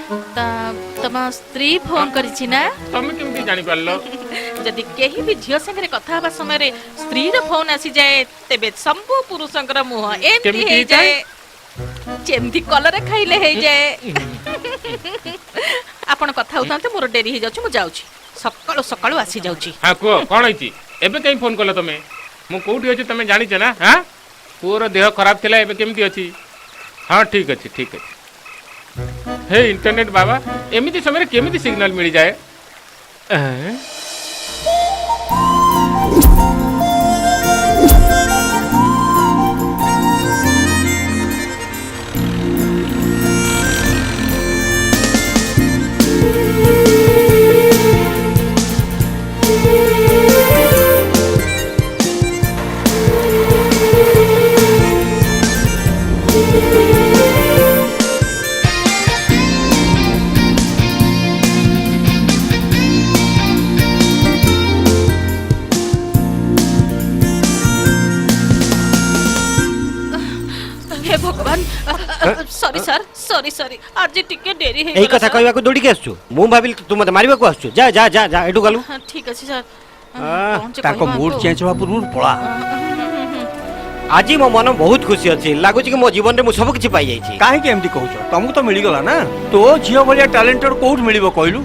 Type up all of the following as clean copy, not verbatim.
तम स्त्री फोन करिछि ना तमे केमती जानि पारलो जदि केही भी झियो संगे कथा हबा समय रे स्त्री रो फोन आसी जाए तेबे संपू पुरुषंकर मुह एमती केमती हे जाए जेमती कलर खाइले हे जाए आपण कथा उतांते मोर डेरी हे जाउछ मु जाउछि सकाळो सकाळो आसी जाउछि हां को कोन होइछि एबे कहीं फोन करलो तमे मु कोठी अछि तमे जानि छ ना हां पूरा देह खराब थिला एबे केमती अछि हां ठीक अछि हे इंटरनेट बाबा एमिति समय केमिति सिग्नल मिल जाए हे भगवान सॉरी सर सॉरी आज टिके डेरी हे एही कथा कहबा को दौड़ी के आसछु मु भाबिल तू मते मारिबा को आसछु जा जा जा जा एडु गलु ठीक अछि सर ताको मूड चेंज होबा पूर्व पळा आज मो मन बहुत खुशी अछि लागु कि मो जीवन रे मु सब किछि पाई जाई छी काहे के एमती कहउछ तुमको तो मिली गला ना तो झियो भलिया टैलेंटेड कोउठ मिलिबो कहलु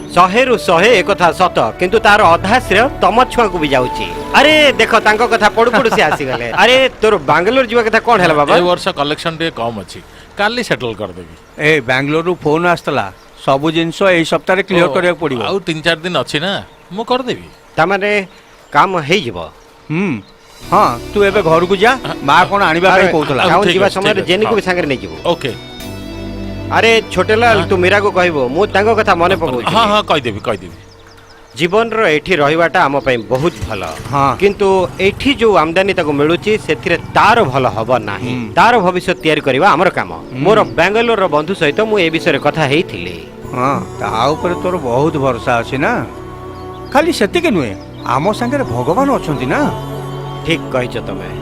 100 रु 100 एक कथा सत किंतु तार अधा श्रेय तम छुआ को भी जाउची अरे देखो तांको कथा पडु पडु से आसी गले अरे तोर बेंगलोर जीवा कथा कोन हैला बाबा ए वर्ष कलेक्शन रे कम अछि काली सेटल कर देबी ए बेंगलोर रु फोन आस्तला सब जिंस ए सप्ताह रे क्लियर करिया पड़िबो आउ 3-4 दिन अछि ना मु कर देबी ता माने काम हेई जिवो हां तू एबे घर को जा मां कोन आनिबा पे कहतला गाउँ जीवा समय रे जेनी को भी संगे नै जिवो ओके अरे छोटेलाल तू मीरा को कहबो मु तांको कथा मने पकौ हां हां कहि देबी जीवन रो एठी रहिबाटा आम पई बहुत भलो हां किंतु एठी जो आमदानी ताको मिलुची सेथिरे तार भलो हबो नाही तार भविष्य तयारी करबा हमर काम मोर बेंगलोर रो बंधु सहित मु ए विषय रे कथा हेइथिले हां ता ऊपर तोर बहुत भरोसा अछि ना खाली सेति के नुए आमो संगे भगवान अछंती ना ठीक कहिछ तमे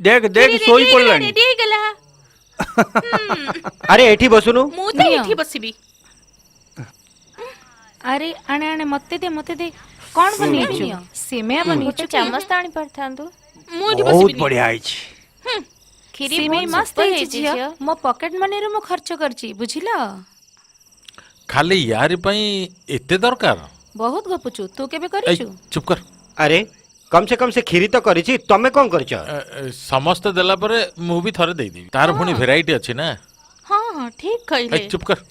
देख देख सोई पड़लानी रेडी हे गेला अरे एठी बसुनु मु त एठी बसिबी अरे आने आने मते दे कौन बनीछु सिमेया बनीछु चामच ताणी परथांतु मु एठी बहुत बसिबी बढ़िया आइछि खीरी सिमेई मस्त हे जियो मो पॉकेट मनी रे मो खर्च करची बुझिला खाली यार पई एते दरकार बहुत गपुचु तू केबे करिछु चुप कर अरे कम से खीरी तो करिछि तमे कोन करछ समस्त देला परे मु भी थरे देई देबी तार भुनी वैरायटी अछि ना हां हां ठीक कइले चुप कर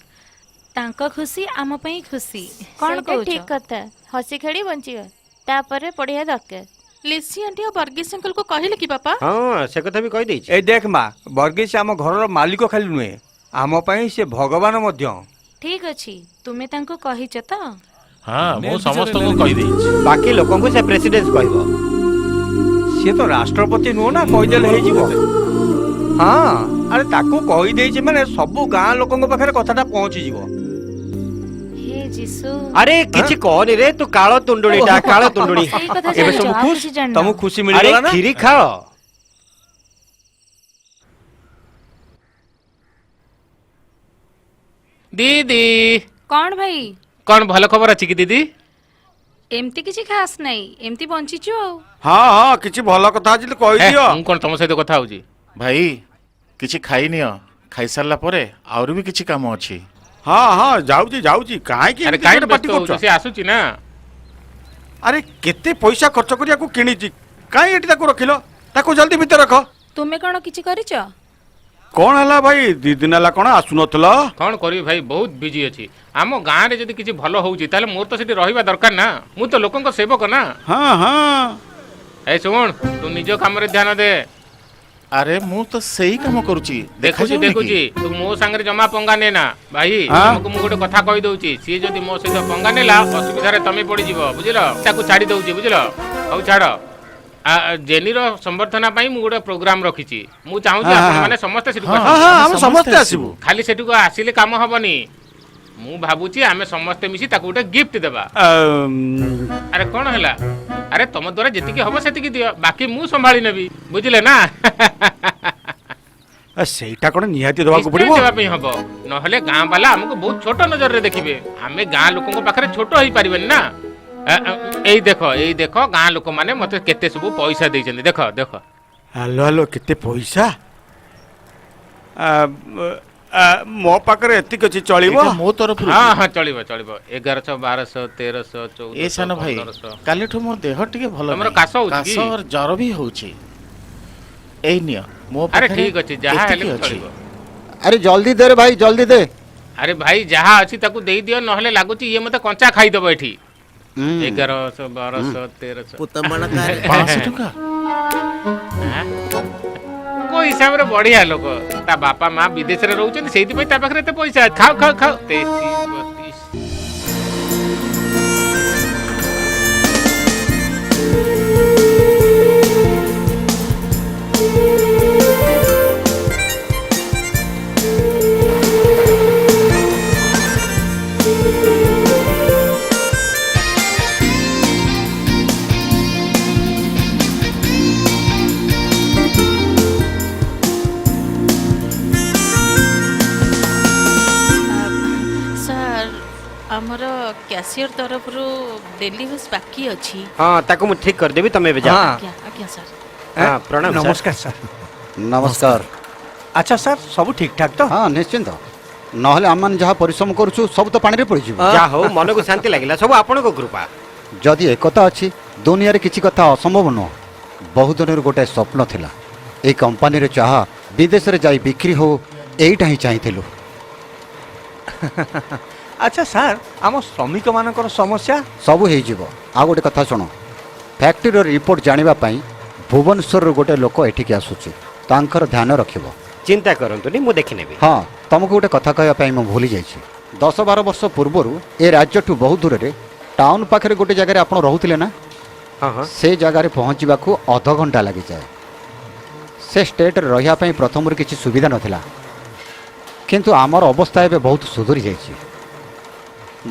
तांको खुशी आम पई खुशी कौन कहू ठीक कथा हसी खेड़ी बंचियो तापरे पढ़िया दरकार लिसी आंटी और वर्गीस अंकल को कहिले कि पापा हां से कथा भी कहि दै छी ए देख मां वर्गीस आम घर रो मालिक खाली नुए आम पई से भगवान मध्य ठीक अछि तुमे तांको कहिछ त हां मो समस्त को कहि देई छी बाकी लोगन को से प्रेसिडेंट कहबो से तो राष्ट्रपति नुओ ना कहि देले हे जीवो हां अरे ताको कहि देई छी माने सब गां लोगन को पाखरे कथाटा पहुंची जीवो हे जिसु अरे किछि कहनी रे तू कालो तुंडुडीटा कालो तुंडुडी सही कथा एबे जानिछु, सब आप खुश किछि जानना। तुमको खुशी मिल अरे गला ना खीरी खाओ दीदी कौन भाई कौन भलो खबर अछि कि दीदी एमती किछि खास नहीं एमती बंचिछु हाँ हाँ किछि भल कथा अछि कहि हे, दियो मु कोन तम सहित कथा होजी भाई किछि खाई नियो खाई सारला परे और भी किछि काम अछि हाँ हाँ जाऊजी जाऊजी काहे कि अरे एमती काई गोटे पार्टी व्यस्त करछ से आसुची ना अरे केते पैसा खर्च करिया को किनिची काहे एटी ताको रखिलो ताको जल्दी भीतर रख तुमे कौन किछि करिछ कौन हला भाई दी दिन हला कौन आसु नथला कौन करी भाई बहुत बिजी अछि आम गाँ रे जदि किछि भलो होउची ताले मोर तो सेठी रहिबा दरकार ना मु तो लोकन को सेवक ना हाँ हाँ ए सुन तू निज काम रे ध्यान दे अरे मु तो सही काम करूची देखुची देखुची तू मो संगे जमा पंगा ने ना भाई हमको मु गोटे कथा कहि दउची सी जदि मो सहित पंगा नेला असुविधा रे तमे पड़ी जीवो बुझिलो ताकू छाड़ी दउची बुझिलो हौ छाड़ ଜେନିର ସମ୍ବର୍ଦ୍ଧନା ପାଇଁ ମୁଁ ଗୋଟେ ପ୍ରୋଗ୍ରାମ ରଖିଛି। ମୁଁ ଚାହୁଁଛି ହଁ, ହଁ, ଆପଣମାନେ ସମସ୍ତେ ସେଠିକୁ ହଁ ଆସନ୍ତୁ। ହଁ ଆମେ ସମସ୍ତେ ଆସିବୁ। ଖାଲି ସେଠିକୁ ଆସିଲେ କାମ ହବନି। ମୁଁ ଭାବୁଛି ଆମେ ସମସ୍ତେ ମିଶି ତାକୁ ଗୋଟେ ଗିଫ୍ଟ ଦେବା। ଆରେ କ'ଣ ହେଲା? ଆରେ ତମ ଦ୍ୱାରା ଯେତିକି ହବ ସେତିକି ଦିଅ, ବାକି ମୁଁ ସମ୍ଭାଳି ନେବି, ବୁଝିଲେ ନା? ସେଇଟା କ'ଣ ନିହାତି ଦେବାକୁ ପଡ଼ିବ? ଦେବା ପାଇଁ ହବ, ନହେଲେ ଗାଁ ବାଲା ଆମକୁ ବହୁତ ଛୋଟ ନଜରରେ ଦେଖିବେ। ଆମେ ଗାଁ ଲୋକଙ୍କ ପାଖରେ ଛୋଟ ହେଇପାରିବେନି ନା। ଏଇ ଦେଖ ଗାଁ ଲୋକମାନେ ମତେ କେତେ ସବୁ ପଇସା ଦେଇଛନ୍ତି। ଦେଖ ଦେଖ। ହ୍ୟାଲୋ ହ୍ୟାଲୋ, କେତେ ପଇସା? ମୋ ପାଖରେ ଏତିକି ଅଛି, ଚଳିବ? ଏଇଟା ମୋ ତରଫରୁ। ହଁ ହଁ ଚଳିବ ଚଳିବ। 1100 1200 1300 ଏ ସାନ 1400 ଭାଇ 1500। କାଲିଠୁ ମୋ ଦେହ ଟିକେ ଭଲ ତମର ନାହିଁ। କାଶ ହଉଛି କି? କାଶ ଆଉ ଜ୍ୱର ବି ହଉଛି। ଏଇ ନିଅ ମୋ ଆରେ ପାଖରେ ଠିକ ଅଛି, ଯାହା ହେଲେ ଏତିକି ବି ଅଛି। ଚଳିବ। ଆରେ ଜଲ୍ଦି ଦେ ରେ ଭାଇ, ଜଲ୍ଦି ଦେ। ଆରେ ଭାଇ ଯାହା ଅଛି ତାକୁ ଦେଇଦିଅ, ନହେଲେ ଲାଗୁଛି ଇଏ ମତେ କଞ୍ଚା ଖାଇଦବ ଏଠି। 1100 1200 1300 500 ଟଙ୍କା। କୋଉ ହିସାବରେ ବଢିଆ ଲୋକ। ତା ବାପା ମା ବିଦେଶରେ ରହୁଛନ୍ତି, ସେଇଥିପାଇଁ ତା ପାଖରେ ଏତେ ପଇସା। ଖାଉ ଖାଉ ଖାଉ। 33 32। ସାର୍ ଆମର କ୍ୟାସିୟର ତରଫରୁ ଡେଲିଭରି ବାକି ଅଛି। ହଁ ତାକୁ ମୁଁ ଠିକ କରିଦେବି, ତମେ ଏବେ ଯାଅ। ହଁ ଆଜ୍ଞା ଆଜ୍ଞା ସାର୍। ହଁ ପ୍ରଣାମ ସାର୍। ନମସ୍କାର ସାର୍। ନମସ୍କାର। ଆଚ୍ଛା ସାର୍, ସବୁ ଠିକ୍ ଠାକ୍ ତ? ହଁ ନିଶ୍ଚିନ୍ତ, ନହେଲେ ଆମମାନେ ଯାହା ପରିଶ୍ରମ କରୁଛୁ ସବୁ ତ ପାଣିରେ ପଡ଼ିଯିବ। ଯାହା ହଉ ମନକୁ ଶାନ୍ତି ଲାଗିଲା, ସବୁ ଆପଣଙ୍କ କୃପା। ଯଦି ଏକଥା ଅଛି, ଦୁନିଆରେ କିଛି କଥା ଅସମ୍ଭବ ନୁହଁ। ବହୁ ଦିନରୁ ଗୋଟେ ସ୍ୱପ୍ନ ଥିଲା, ଏଇ କମ୍ପାନୀର ଚାହା ବିଦେଶରେ ଯାଇ ବିକ୍ରି ହଉ, ଏଇଟା ହିଁ ଚାହିଁଥିଲୁ। ଆଚ୍ଛା ସାର୍, ଆମ ଶ୍ରମିକମାନଙ୍କର ସମସ୍ୟା? ସବୁ ହେଇଯିବ। ଆଉ ଗୋଟେ କଥା ଶୁଣ, ଫ୍ୟାକ୍ଟ୍ରିର ରିପୋର୍ଟ ଜାଣିବା ପାଇଁ ଭୁବନେଶ୍ୱରରୁ ଗୋଟେ ଲୋକ ଏଠିକି ଆସୁଛି, ତାଙ୍କର ଧ୍ୟାନ ରଖିବ। ଚିନ୍ତା କରନ୍ତୁନି, ମୁଁ ଦେଖିନେବି। ହଁ, ତମକୁ ଗୋଟେ କଥା କହିବା ପାଇଁ ମୁଁ ଭୁଲି ଯାଇଛି। 10-12 ବର୍ଷ ପୂର୍ବରୁ ଏ ରାଜ୍ୟଠୁ ବହୁ ଦୂରରେ ଟାଉନ ପାଖରେ ଗୋଟେ ଜାଗାରେ ଆପଣ ରହୁଥିଲେ ନା? ହଁ ହଁ। ସେ ଜାଗାରେ ପହଞ୍ଚିବାକୁ ଅଧଘଣ୍ଟା ଲାଗିଯାଏ। ସେ ଷ୍ଟେଟ୍ରେ ରହିବା ପାଇଁ ପ୍ରଥମରୁ କିଛି ସୁବିଧା ନଥିଲା, କିନ୍ତୁ ଆମର ଅବସ୍ଥା ଏବେ ବହୁତ ସୁଧୁରି ଯାଇଛି।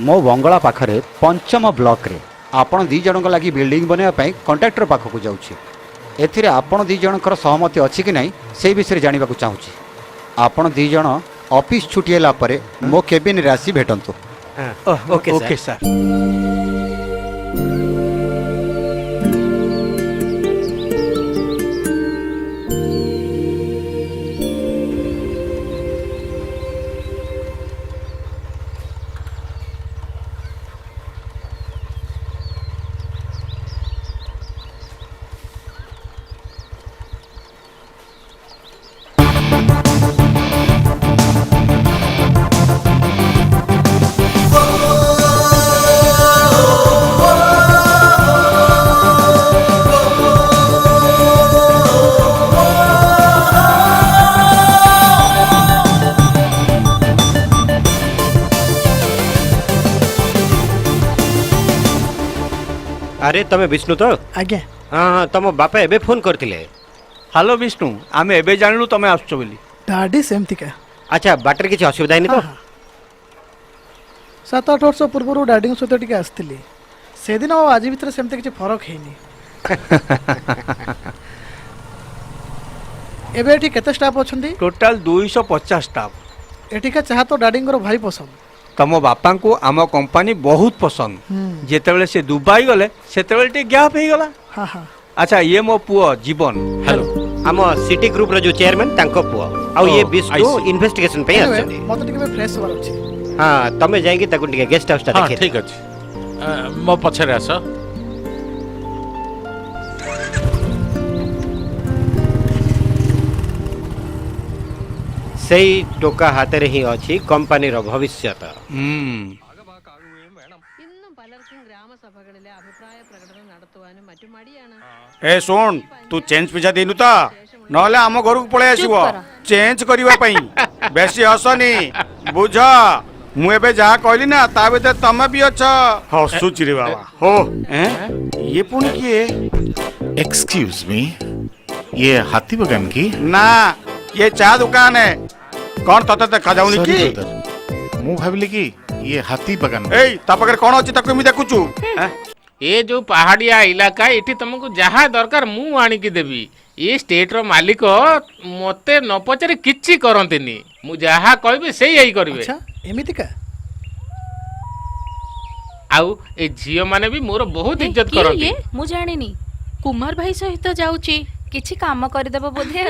ମୋ ବଙ୍ଗଳା ପାଖରେ 5ମ ବ୍ଲକରେ ଆପଣ 2 ଜଣଙ୍କ ଲାଗି ବିଲ୍ଡିଂ ବନାଇବା ପାଇଁ କଣ୍ଟ୍ରାକ୍ଟର ପାଖକୁ ଯାଉଛି। ଏଥିରେ ଆପଣ 2 ଜଣଙ୍କର ସହମତି ଅଛି କି ନାହିଁ ସେଇ ବିଷୟରେ ଜାଣିବାକୁ ଚାହୁଁଛି। ଆପଣ 2 ଜଣ ଅଫିସ ଛୁଟି ହେଲା ପରେ ମୋ କେବିନରେ ଆସି ଭେଟନ୍ତୁ। Okay okay sir. ଆରେ ତମେ ବିଷ୍ଣୁ ତ? ଆଜ୍ଞା। ହଁ ହଁ, ତମ ବାପା ଏବେ ଫୋନ କରିଥିଲେ। ହ୍ୟାଲୋ ବିଷ୍ଣୁ, ଆମେ ଏବେ ଜାଣିଲୁ ତମେ ଆସୁଛ ବୋଲି। ଡାଡି ସେମିତିକା। ଆଚ୍ଛା, ବାଟରେ କିଛି ଅସୁବିଧା ହେଇନି ତ? 7-8 ବର୍ଷ ପୂର୍ବରୁ ଡାଡିଙ୍କ ସହିତ ଟିକେ ଆସିଥିଲି, ସେଦିନ ଆଉ ଆଜି ଭିତରେ ସେମିତି କିଛି ଫରକ ହେଇନି। ଏବେ ଏଠି କେତେ ଷ୍ଟାଫ୍ ଅଛନ୍ତି? Total 250 staff. ଏଠିକା ଚାହା ତ ଡାଡିଙ୍କର ଭାରି ପସନ୍ଦ। ତମ ବାପାଙ୍କୁ ଆମ କମ୍ପାନୀ ବହୁତ ପସନ୍ଦ। ଯେତେବେଳେ ସେ ଦୁବାଇ ଗଲେ ସେତେବେଳେ ଟିକେ ଗ୍ୟାପ୍ ହେଇଗଲା। ହଁ ହଁ। ଆଚ୍ଛା, ଇଏ ମୋ ପୁଅ ଜୀବନ। ହ୍ୟାଲୋ। ଆମ ସିଟି ଗ୍ରୁପର ଯୋଉ ଚେୟାରମ୍ୟାନ ତାଙ୍କ ପୁଅ, ଆଉ ଇଏ ବିଷ୍ଣୁ I see. ଇନଭେଷ୍ଟିଗେସନ ପାଇଁ Anyway, ଆସିଛନ୍ତି। ମତେ ଟିକେ ଫ୍ରେଶ ହବାର ଅଛି। ହଁ, ତମେ ଯାଇକି ତାକୁ ଟିକେ ଗେଷ୍ଟ ହାଉସଟା ହଁ ଦେଖେଇ ଠିକ ଅଛି। ମୋ ପଛରେ ଆସ। ସେଇ ଟୋକା ହାତରେ ହିଁ ଅଛି କମ୍ପାନୀର ଭବିଷ୍ୟତ। ഇന്നും പലർക്കും ഗ്രാമസഭകളിലെ അഭിപ്രായ പ്രകടനം നടത്തുവാനും മറ്റും മടിയാണ്. ଏ ଶୁଣ, ତୁ ଚେଞ୍ଜ ପଇସା ଦେଇନୁ ତ? ନହେଲେ ଆମ ଘରକୁ ପଳେଇ ଆସିବ ଚେଞ୍ଜ କରିବା ପାଇଁ। ବେଶୀ ହସନି, ବୁଝ। ମୁଁ ଏବେ ଯାହା କହିଲି ନା, ତା ଭିତରେ ତମେ ବି ଅଛ। ହସୁଛି ରେ ବାବା। ହୋ, ଇଏ ପୁଣି କିଏ? एक्सक्यूज मी, ये हाथी बगान की? ना ये चा दुकान है। कौन तते देखा जाउनी Sorry, की? brother. ମୁଁ ଭାବିଲି କି ଇଏ ହାତୀ ବାଗାନ। ଏଇ ତା ପାଖରେ କଣ ଅଛି ତାକୁ ଏମିତି ଦେଖୁଛୁ? ଏ ଯୋଉ ପାହାଡିଆ ଇଲାକା ଏଠି ତମକୁ ଯାହା ଦରକାର ମୁଁ ଆଣିକି ଦେବି। ଏ ଷ୍ଟେଟର ମାଲିକ ମତେ ନ ପଚାରି କିଛି କରନ୍ତିନି, ମୁଁ ଯାହା କହିବି ସେଇ ଏଇ କରିବେ। ଆଚ୍ଛା ଏମିତିକା? ଆଉ ଏ ଝିଅ ମାନେ ବି ମୋର ବହୁତ ଇଜ୍ଜତ କିଏ କରନ୍ତି। ଇଏ? ମୁଁ ଜାଣିନି। କୁମାର ଭାଇ ସହିତ ଯାଉଛି। କିଛି କାମ କରିଦେବ ବୋଧେ।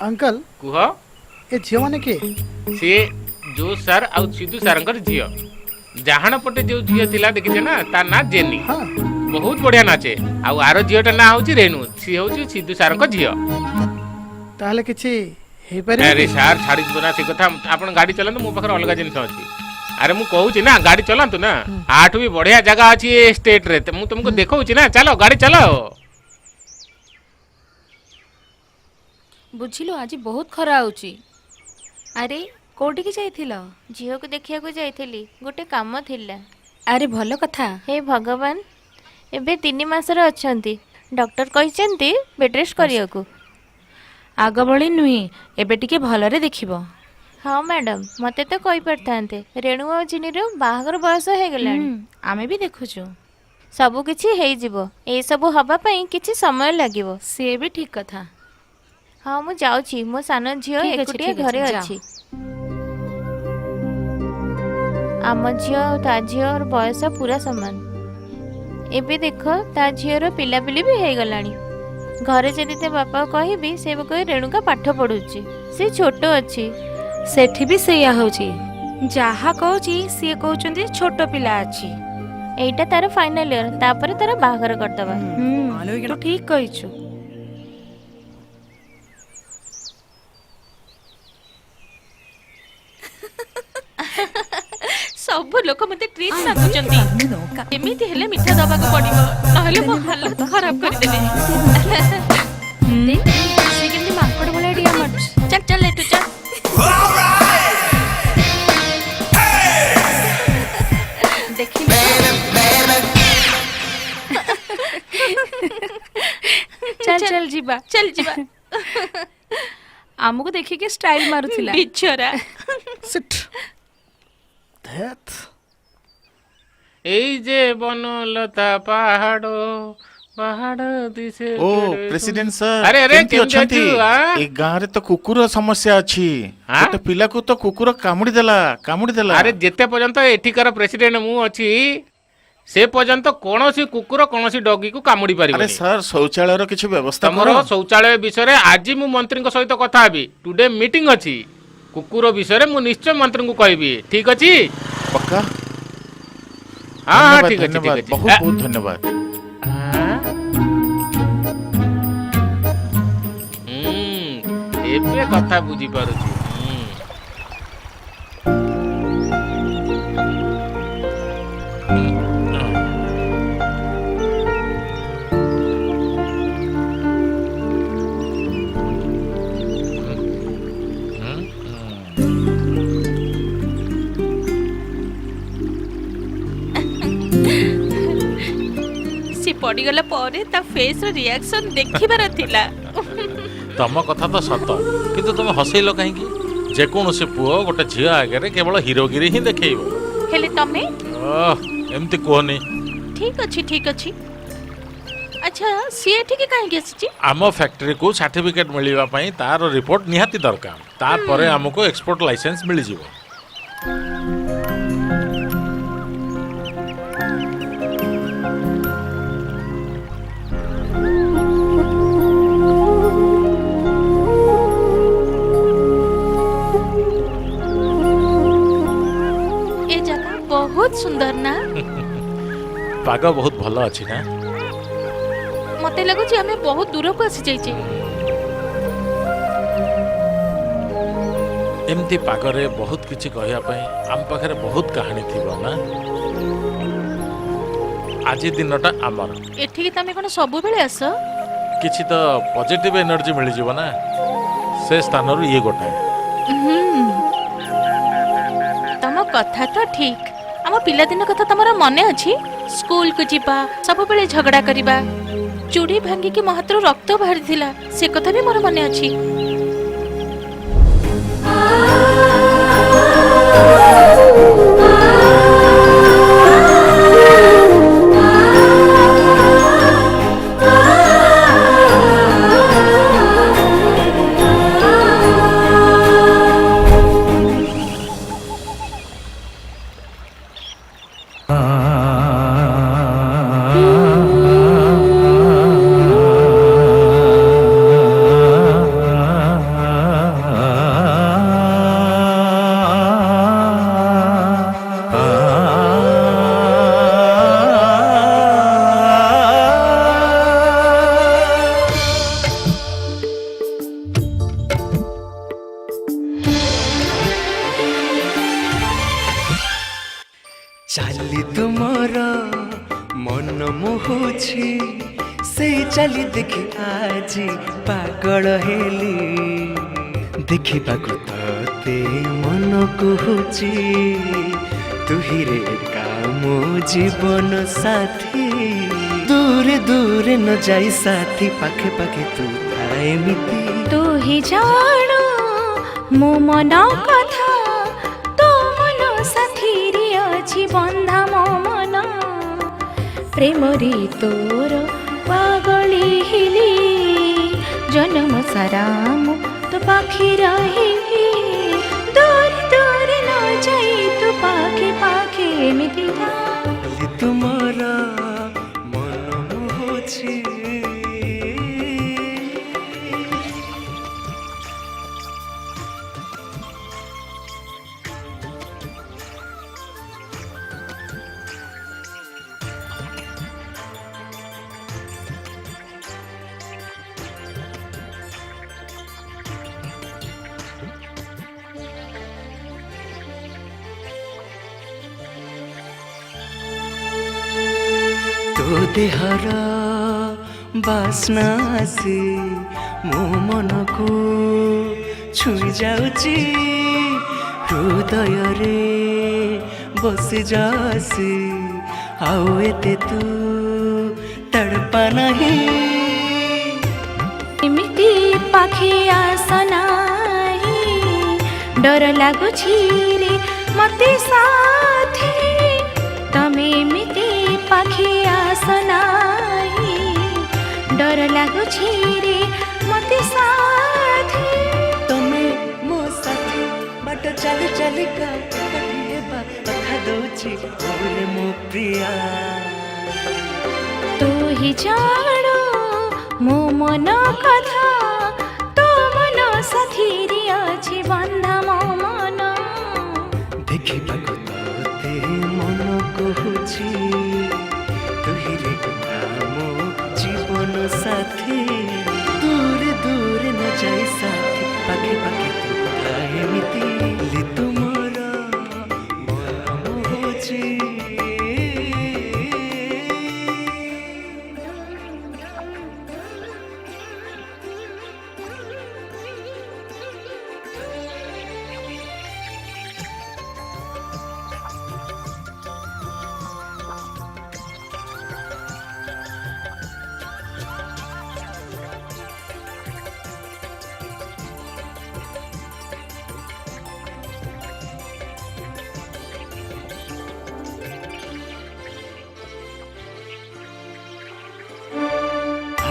ଅଙ୍କଲ କୁହ। ଏ ଝିଅ ମାନେ କିଏ? ସିଏ ଯୋଉ ସାର୍ ଆଉ ସିଧୁ ସାରଙ୍କର ଝିଅ। ଜାହାଣ ପଟେ ଯୋଉ ଝିଅ ଥିଲା ଦେଖିଛ ନା, ତା ନାଁ ଜେନି। ହଁ ବହୁତ ବଢିଆ ନାଚେ। ଆଉ ଆର ଝିଅଟା ନାଁ ହଉଛି ରେଣୁ, ସିଏ ହଉଛି ସିଧୁ ସାରଙ୍କ ଝିଅ। ତାହେଲେ କିଛି ହେଇପାରିବ ଆରେ କି? ସାର୍ ଛାଡ଼ିଯିବ ନା ସେ କଥା। ଆପଣ ଗାଡି ଚଲାନ୍ତୁ, ମୋ ପାଖରେ ଅଲଗା ଜିନିଷ ଅଛି। ଆରେ ମୁଁ କହୁଛି ନା ଗାଡି ଚଲାନ୍ତୁ ନା, ଆଠୁ ବି ବଢିଆ ଜାଗା ଅଛି ଏ ଷ୍ଟେଟରେ। ମୁଁ ତୁମକୁ ଦେଖଉଛି ନା, ଚାଲ ଗାଡି ଚଲାଅ। ବୁଝିଲୁ ଆଜି ବହୁତ ଖରା ହଉଛି। ଆରେ କୋଉଠିକି ଯାଇଥିଲ? ଝିଅକୁ ଦେଖିବାକୁ ଯାଇଥିଲି, ଗୋଟେ କାମ ଥିଲା। ଆରେ ଭଲ କଥା। ହେ ଭଗବାନ, ଏବେ 3 ମାସର ଅଛନ୍ତି। ଡକ୍ଟର କହିଛନ୍ତି ବେଡ୍ ରେଷ୍ଟ କରିବାକୁ। ଆଗ ଭଳି ନୁହେଁ, ଏବେ ଟିକେ ଭଲରେ ଦେଖିବ। ହଁ ମ୍ୟାଡାମ, ମତେ ତ କହିପାରିଥାନ୍ତେ। ରେଣୁ ଆଉ ଜିନିର ବାହାଘର ବୟସ ହେଇଗଲାଣି। ଆମେ ବି ଦେଖୁଛୁ। ସବୁ କିଛି ହେଇଯିବ। ଏସବୁ ହବା ପାଇଁ କିଛି ସମୟ ଲାଗିବ। ସିଏ ବି ଠିକ କଥା। ହଁ ମୁଁ ଯାଉଛି, ମୋ ସାନ ଝିଅ ଠିକ୍ ଅଛି, ଏକୁଟିଆ ଠିକ୍ ଅଛି, ଘରେ ଯାଅ। ଅଛି। ଆମ ଝିଅ ଆଉ ତା ଝିଅର ବୟସ ପୁରା ସମାନ। ଏବେ ଦେଖ ତା ଝିଅର ପିଲାପିଲି ବି ହେଇଗଲାଣି। ଘରେ ଯଦି ତା ବାପା କହିବି, ସେ କହିବେ ରେଣୁକା ପାଠ ପଢୁଛି, ସେ ଛୋଟ ଅଛି। ସେଠି ବି ସେଇଆ ହଉଛି। ଯାହା କହୁଛି ସିଏ କହୁଛନ୍ତି ଛୋଟ ପିଲା ଅଛି। ଏଇଟା ତାର ଫାଇନାଲ ଇୟର, ତାପରେ ତାର ବାହାଘର କରିଦବା। ତୁ ଠିକ କହିଛୁ। ସବୁ ଲୋକ ମତେ ଟ୍ରିଟ୍ ମାଗୁଛନ୍ତି। ଏମିତି ହେଲେ ମିଠା ଦବାକୁ ପଡିବ, ନହେଲେ ମୋ ହାଲତ ଖରାପ କରିଦେବେ। ସେ କେମିତି ମାଙ୍କଡ ଭଳିଆ ଡିଆ ମାରୁଛି। ଚାଲ ଚାଲ ଏଠୁ ଚାଲ। ଦେଖିଲେ ଚାଲ ଚାଲ ଯିବା। ଚାଲ ଯିବା। ଆମକୁ ଦେଖିକି ଷ୍ଟାଇଲ ମାରୁଥିଲା। ବିଚରା। ସିଟ୍ ଧେତ୍। ଏଇ ଯେ ବନଲତା ପାହାଡ ପାହାଡ ଦିଶେ। ଓ ପ୍ରେସିଡେଣ୍ଟ ସାର୍, ଆରେ ଆରେ କେମିତି ଅଛନ୍ତି? ଏ ଗାଁରେ ତ କୁକୁର ସମସ୍ୟା ଅଛି। ଆଁ? ଗୋଟେ ପିଲାକୁ ତ କୁକୁର କାମୁଡି ଦେଲା। ଆରେ ଯେତେ ପର୍ଯ୍ୟନ୍ତ ଏଠିକାର ପ୍ରେସିଡେଣ୍ଟ ମୁଁ ଅଛି, ସେ ପର୍ଯ୍ୟନ୍ତ କୌଣସି କୁକୁର କୌଣସି ଡଗିକୁ କାମୁଡି ଆରେ ପାରିବନି। ସାର୍, ଶୌଚାଳୟର କିଛି ବ୍ୟବସ୍ଥା ତମର କର। ଶୌଚାଳୟ ବିଷୟରେ ଆଜି ମୁଁ ମନ୍ତ୍ରୀଙ୍କ ସହିତ କଥା ହେବି। ଟୁଡେ ମିଟିଂ ଅଛି। କୁକୁର ବିଷୟରେ ମୁଁ ନିଶ୍ଚୟ ମନ୍ତ୍ରୀଙ୍କୁ କହିବି। ଠିକ ଅଛି? ପକ୍କା? ହଁ ହଁ ଧନ୍ୟବାଦ, ଠିକ ଅଛି, ଠିକ ଧନ୍ୟବାଦ, ଅଛି। ବହୁତ ବହୁତ ଧନ୍ୟବାଦ। ଏବେ କଥା ବୁଝିପାରୁଛି। ସେ ପଡିଗଲା ପରେ ତା ଫେସ ର ରିଆକ୍ସନ ଦେଖିବାର ଥିଲା। ତମ କଥା ତ ସତ, କିନ୍ତୁ ତମେ ହସେଇଲ କାହିଁକି? ଯେକୌଣସି ପୁଅ ଗୋଟେ ଝିଅ ଆଗରେ କେବଳ ହିରୋଗିରି ହିଁ ଦେଖେଇବ। ହେଲେ ତମେ? ଏମିତି କୁହନି। ଠିକ ଅଛି, ଠିକ ଅଛି। ଆଚ୍ଛା ସିଏ ଏଠିକି କାହିଁକି ଆସିଛି? ଆମ ଫ୍ୟାକ୍ଟ୍ରିକୁ ସାର୍ଟିଫିକେଟ୍ ମିଳିବା ପାଇଁ ତାର ରିପୋର୍ଟ ନିହାତି ଦରକାର। ତାପରେ ଆମକୁ ଏକ୍ସପୋର୍ଟ ଲାଇସେନ୍ସ ମିଳିଯିବ। ଏ ଜାଗା ବହୁତ ସୁନ୍ଦର ନା? ପାଗ ବହୁତ ଭଲ ଅଛି ନା? ମତେ ଲାଗୁଛି ଆମେ ବହୁତ ଦୂରକୁ ଆସିଯାଇଛେ। ଏମିତି ପାଗରେ ବହୁତ କିଛି କହିବା ପାଇଁ ଆମ ପାଖରେ ବହୁତ କାହାଣୀ ଥିବ ନା? ଆଜି ଦିନଟା ଆମର। ଏଠିକି ତମେ କଣ ସବୁବେଳେ ଆସ? କିଛି ତ ପଜିଟିଭ ଏନର୍ଜି ମିଳିଯିବ ନା, ସେ ସ୍ଥାନରୁ ଇଏ ଗୋଟାଏ। ତମ କଥା ତ ଠିକ। ଆମ ପିଲାଦିନ କଥା ତମର ମନେ ଅଛି? ସ୍କୁଲକୁ ଯିବା, ସବୁବେଳେ ଝଗଡା କରିବା, ଚୁଡ଼ି ଭାଙ୍ଗିକି ମୋ ହାତରୁ ରକ୍ତ ବାହାରିଥିଲା, ସେ କଥା ବି ମୋର ମନେ ଅଛି। चाली तुमर मन मोहुछि से चाली देखि आज पागल हेली देखिबाकु तते मन कहूछि तुहिरे काम जीवन साथी दूर दूर न जाई साथी पाखे पाखे तू थाए मिति तू ही जानो मो मन कथा बंधा मो मन प्रेम रे तोर पागली हिली जन्म सारा मु तो पाखी रही दूर दूर न जाई तू पाखे पाखे एमिति तुमर मन मोहुछि तो देहर बासना से मो मन को छुई जाउची हृदय रे बसी जासी आउ एते तू तड़पा नहीं एमिति पाखे आसनाही डर लागुछि रे मते साथी तमे एमिति पाखे आसनाही डर लागुछि रे मते साथी तमे मो साथी बाट चली चली का कहिबा कथा दउछि ओरे मो प्रिया तू ही जानो मो मन कथा तो मन साथी रे अछि बंधा मो मन देखिबाकु तते मन कहूछि तुहिरे काम जीवन साथी दूर दूर न जाई साथी पाखे पाखे तू थाए मिति ली तुमर मन मोहुछि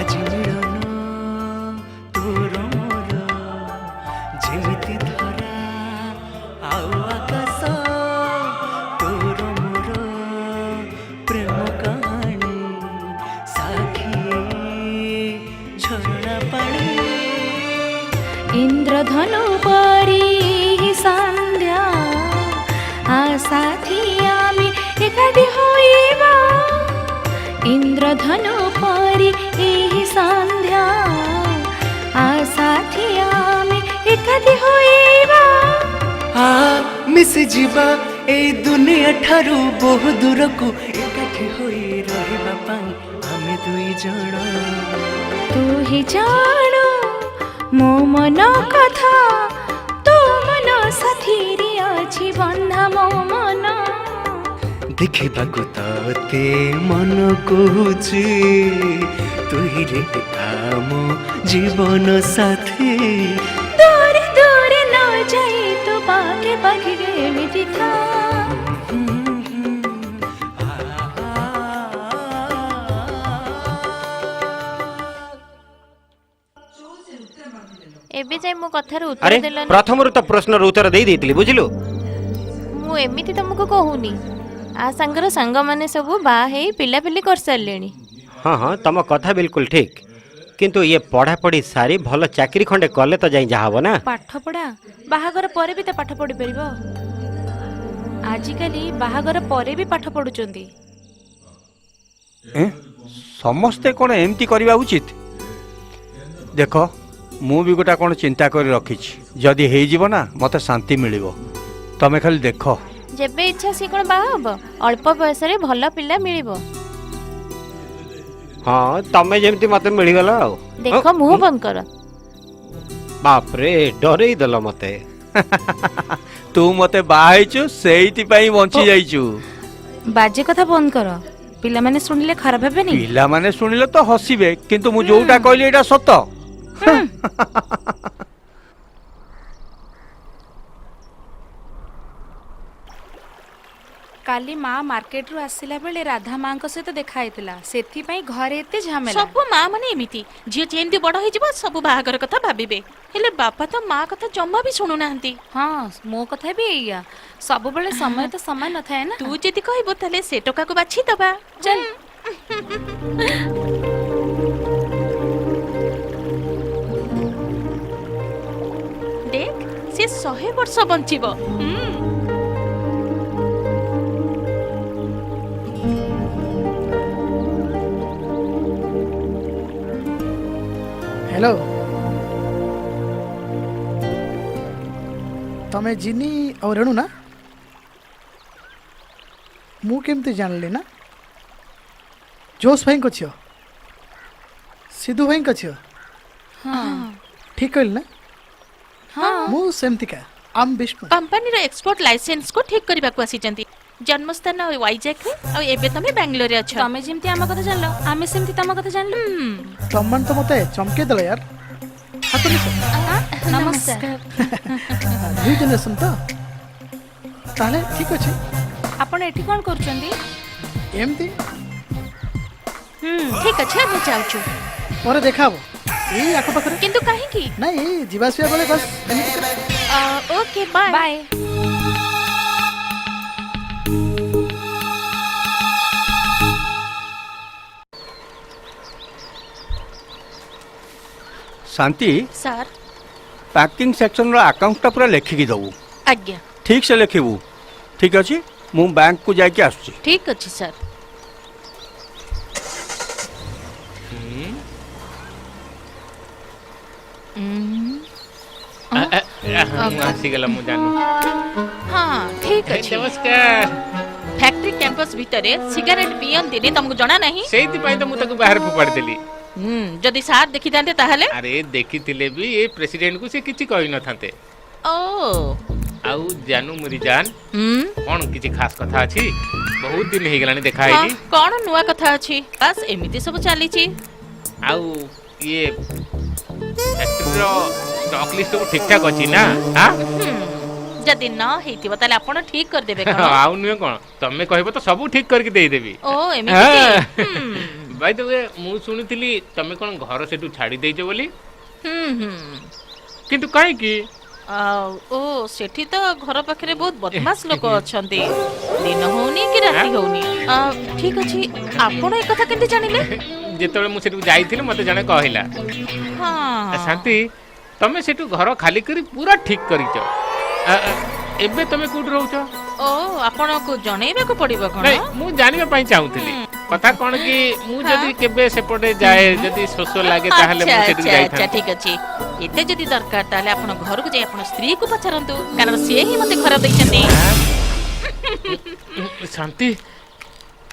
आज मिलन तोर मोर जेमिति धरा आउ आकाश तोर मोर प्रेम कहानी साखी झरना पानी इंद्रधनु परी संध्या आ साथी आमी एकाठी होइबा इंद्रधनु परी एही संध्या आ साथी आमी एकाठी होइबा आ मिसि जीवा ए दुनिया ठारू बहु दूर को एकाठी होई रहिबा पाई आमे दुई जण तू ही जानो मो मन कथा तो मन साथी रे अछि बंधा मो मन ଦେଖିବାକୁ ତତେ ମନ କହୁଛି ତୁହିରେ ଆମ ଜୀବନ ସାଥୀ ଦୂରେ ଦୂରେ ନ ଯାଇ ତୁ ପାଖେ ପାଖେ ଏମିତି ଥା ଏବେ ଯାଇ ମୋ କଥାର ଆରେ ଉତ୍ତର ଦେଲନି। ପ୍ରଥମରୁ ତ ପ୍ରଶ୍ନର ଉତ୍ତର ଦେଇ ଦେଇଥିଲି ବୁଝିଲୁ। ମୁଁ ଏମିତି ତମକୁ କହୁନି। ଆ ସାଙ୍ଗର ସାଙ୍ଗମାନେ ସବୁ ବାହା ହେଇ ପିଲାପିଲି କରିସାରିଲେଣି। ହଁ ହଁ ତମ କଥା ବିଲକୁଲ ଠିକ, କିନ୍ତୁ ଇଏ ପଢାପଢି ସାରି ଭଲ ଚାକିରି ଖଣ୍ଡେ କଲେ ତ ଯାଇ ଯାହା ହବ ନା। ପାଠ ପଢା ବାହାଘର ପରେ ବି ତ ପାଠ ପଢି ପାରିବ। ଆଜିକାଲି ବାହାଘର ପରେ ବି ପାଠ ପଢୁଛନ୍ତି। ସମସ୍ତେ କ'ଣ ଏମିତି କରିବା ଉଚିତ? ଦେଖ ମୁଁ ବି ଗୋଟା କ'ଣ ଚିନ୍ତା କରି ରଖିଛି, ଯଦି ହେଇଯିବ ନା ମୋତେ ଶାନ୍ତି ମିଳିବ। ତମେ ଖାଲି ଦେଖ। ଯେବେ ଇଚ୍ଛା ସିଏ କ'ଣ ବାହା ହବ? ଅଳ୍ପ ବୟସରେ ଭଲ ପିଲା ମିଳିବ। ହଁ ତମେ ଯେମିତି ମତେ ମିଳିଗଲ ଆଉ। ଦେଖ ମୁହଁ ବନ୍ଦ କର। ବାପରେ ଡରେଇ ଦେଲ ମତେ। ତୁ ମୋତେ ବାହା ହେଇଛୁ ସେଇଥିପାଇଁ ବଞ୍ଚି ଯାଇଛୁ। ବାଜେ କଥା ବନ୍ଦ କର, ପିଲାମାନେ ଶୁଣିଲେ ଖରାପ ହେବେନି। ପିଲାମାନେ ଶୁଣିଲେ ତ ହସିବେ, କିନ୍ତୁ ମୁଁ ଯୋଉଟା କହିଲି ଏଇଟା ସତ। କାଲି ମା ମାର୍କେଟରୁ ଆସିଲା ବେଳେ ରାଧା ମାଙ୍କ ସହିତ ଦେଖା ହେଇଥିଲା, ସେଥିପାଇଁ ଘରେ ଏତେ ଝାମେଲା। ସବୁ ମା ମାନେ ଏମିତି, ଝିଅ ଯେମିତି ବଡ ହେଇଯିବ ସବୁ ବାହାଘର କଥା ଭାବିବେ, ହେଲେ ବାପା ତ ମା କଥା ଜମା ବି ଶୁଣୁନାହାନ୍ତି। ହଁ ମୋ କଥା ବି ଏଇଆ, ସବୁବେଳେ ସମୟ ତ ସମାନ ନଥାଏ ନା। ତୁ ଯଦି କହିବୁ ତାହେଲେ ସେ ଟୋକାକୁ ବାଛି ଦବା। ଚାଲ। ଦେଖ ସେ 100 ବର୍ଷ ବଞ୍ଚିବ। हेलो तमे जिनी और रेणु ना मु केमती जानली ना जोश भाई को छियो सिद्धू भाई को छियो ठीक कहली ना मु सेमती का आम विष्णु कंपनी रो एक्सपोर्ट लाइसेंस को ठीक करबा को आसीचंती। जन्मस्थान वाइजैक रे और एबे तमे बेंगलोर रे अछ। तमे जेमती आम कथा जानलो आमे सेमती तम कथा जानलो। तमन तो मते चमके दल यार। हाथ नमस्कार। न्यू जनरेशन तो ताले ठीक अछि। आपण एठी कोन करचंदी? एमती ठीक अछि हम जाउछु। पर देखाबो एई आको पाखरे। किंतु काहे की नहीं जीवासिया बोले बस एमती कर। Okay bye bye. Shanti sir packing section रो अकाउंट पूरा लिखिकी दबू। आज्ञा ठीक से लिखिबू। ठीक अछि मु बैंक को जाके आसुची। ठीक अछि सर। आसीगला मु जानू। हां ठीक अछि। नमस्कार। फैक्ट्री कैंपस भितरे सिगरेट पियन दिने तुमको जाना नहीं? सेति पई तो मु ताको बाहर फोपाड़ी देली। जदि सार देखि जानते ताहले? अरे देखिथिले भी ए प्रेसिडेंट को से किछि कहि न थाते। ओ आउ जानू मुरी जान कोन किछि खास कथा अछि? बहुत दिन हे गलानी देखा हेनी। कोन नुवा कथा अछि? बस एमिति सब चाली छी। आउ ये फैक्ट्री रो स्टॉक लिस्ट ठीक ठाक अछि ना? हां जदि न हेतिबो ताले आपण ठीक कर देबे कोन? आउ नुए कोन तमे कहबो तो सब ठीक करके देई देबी। ओ एमिति भाई तो मु सुनिथिली तमे कोन घर सेटू छाडी देइछो बोली? किंतु काहे की? ओ सेठी तो घर पाखरे बहुत बदमाश लोक अछंती। दिन होनी कि राति होनी। ठीक अछि आपण ए कथा केते जानिले? जेतबे मु सेटू जाईथिली मते जने कहला। हां शांति तमे सेटू घर खाली करी पूरा ठीक करिछो। एबे तमे कोड रहउछो? ओ आपण को जणैबे को पड़िबो कोन? नहीं मु जानिबा पई चाहूथिली। कथा कोन कि मु जदी केबे सेपटे जाए जदी सोसो लागे ताहले मु सेटू जाई था। अच्छा ठीक अछि। एते जदी दरकार ताले आपण घर को जाई आपण स्त्री को पचारंतु कारण से ही मते घर दैछन्ती। शांति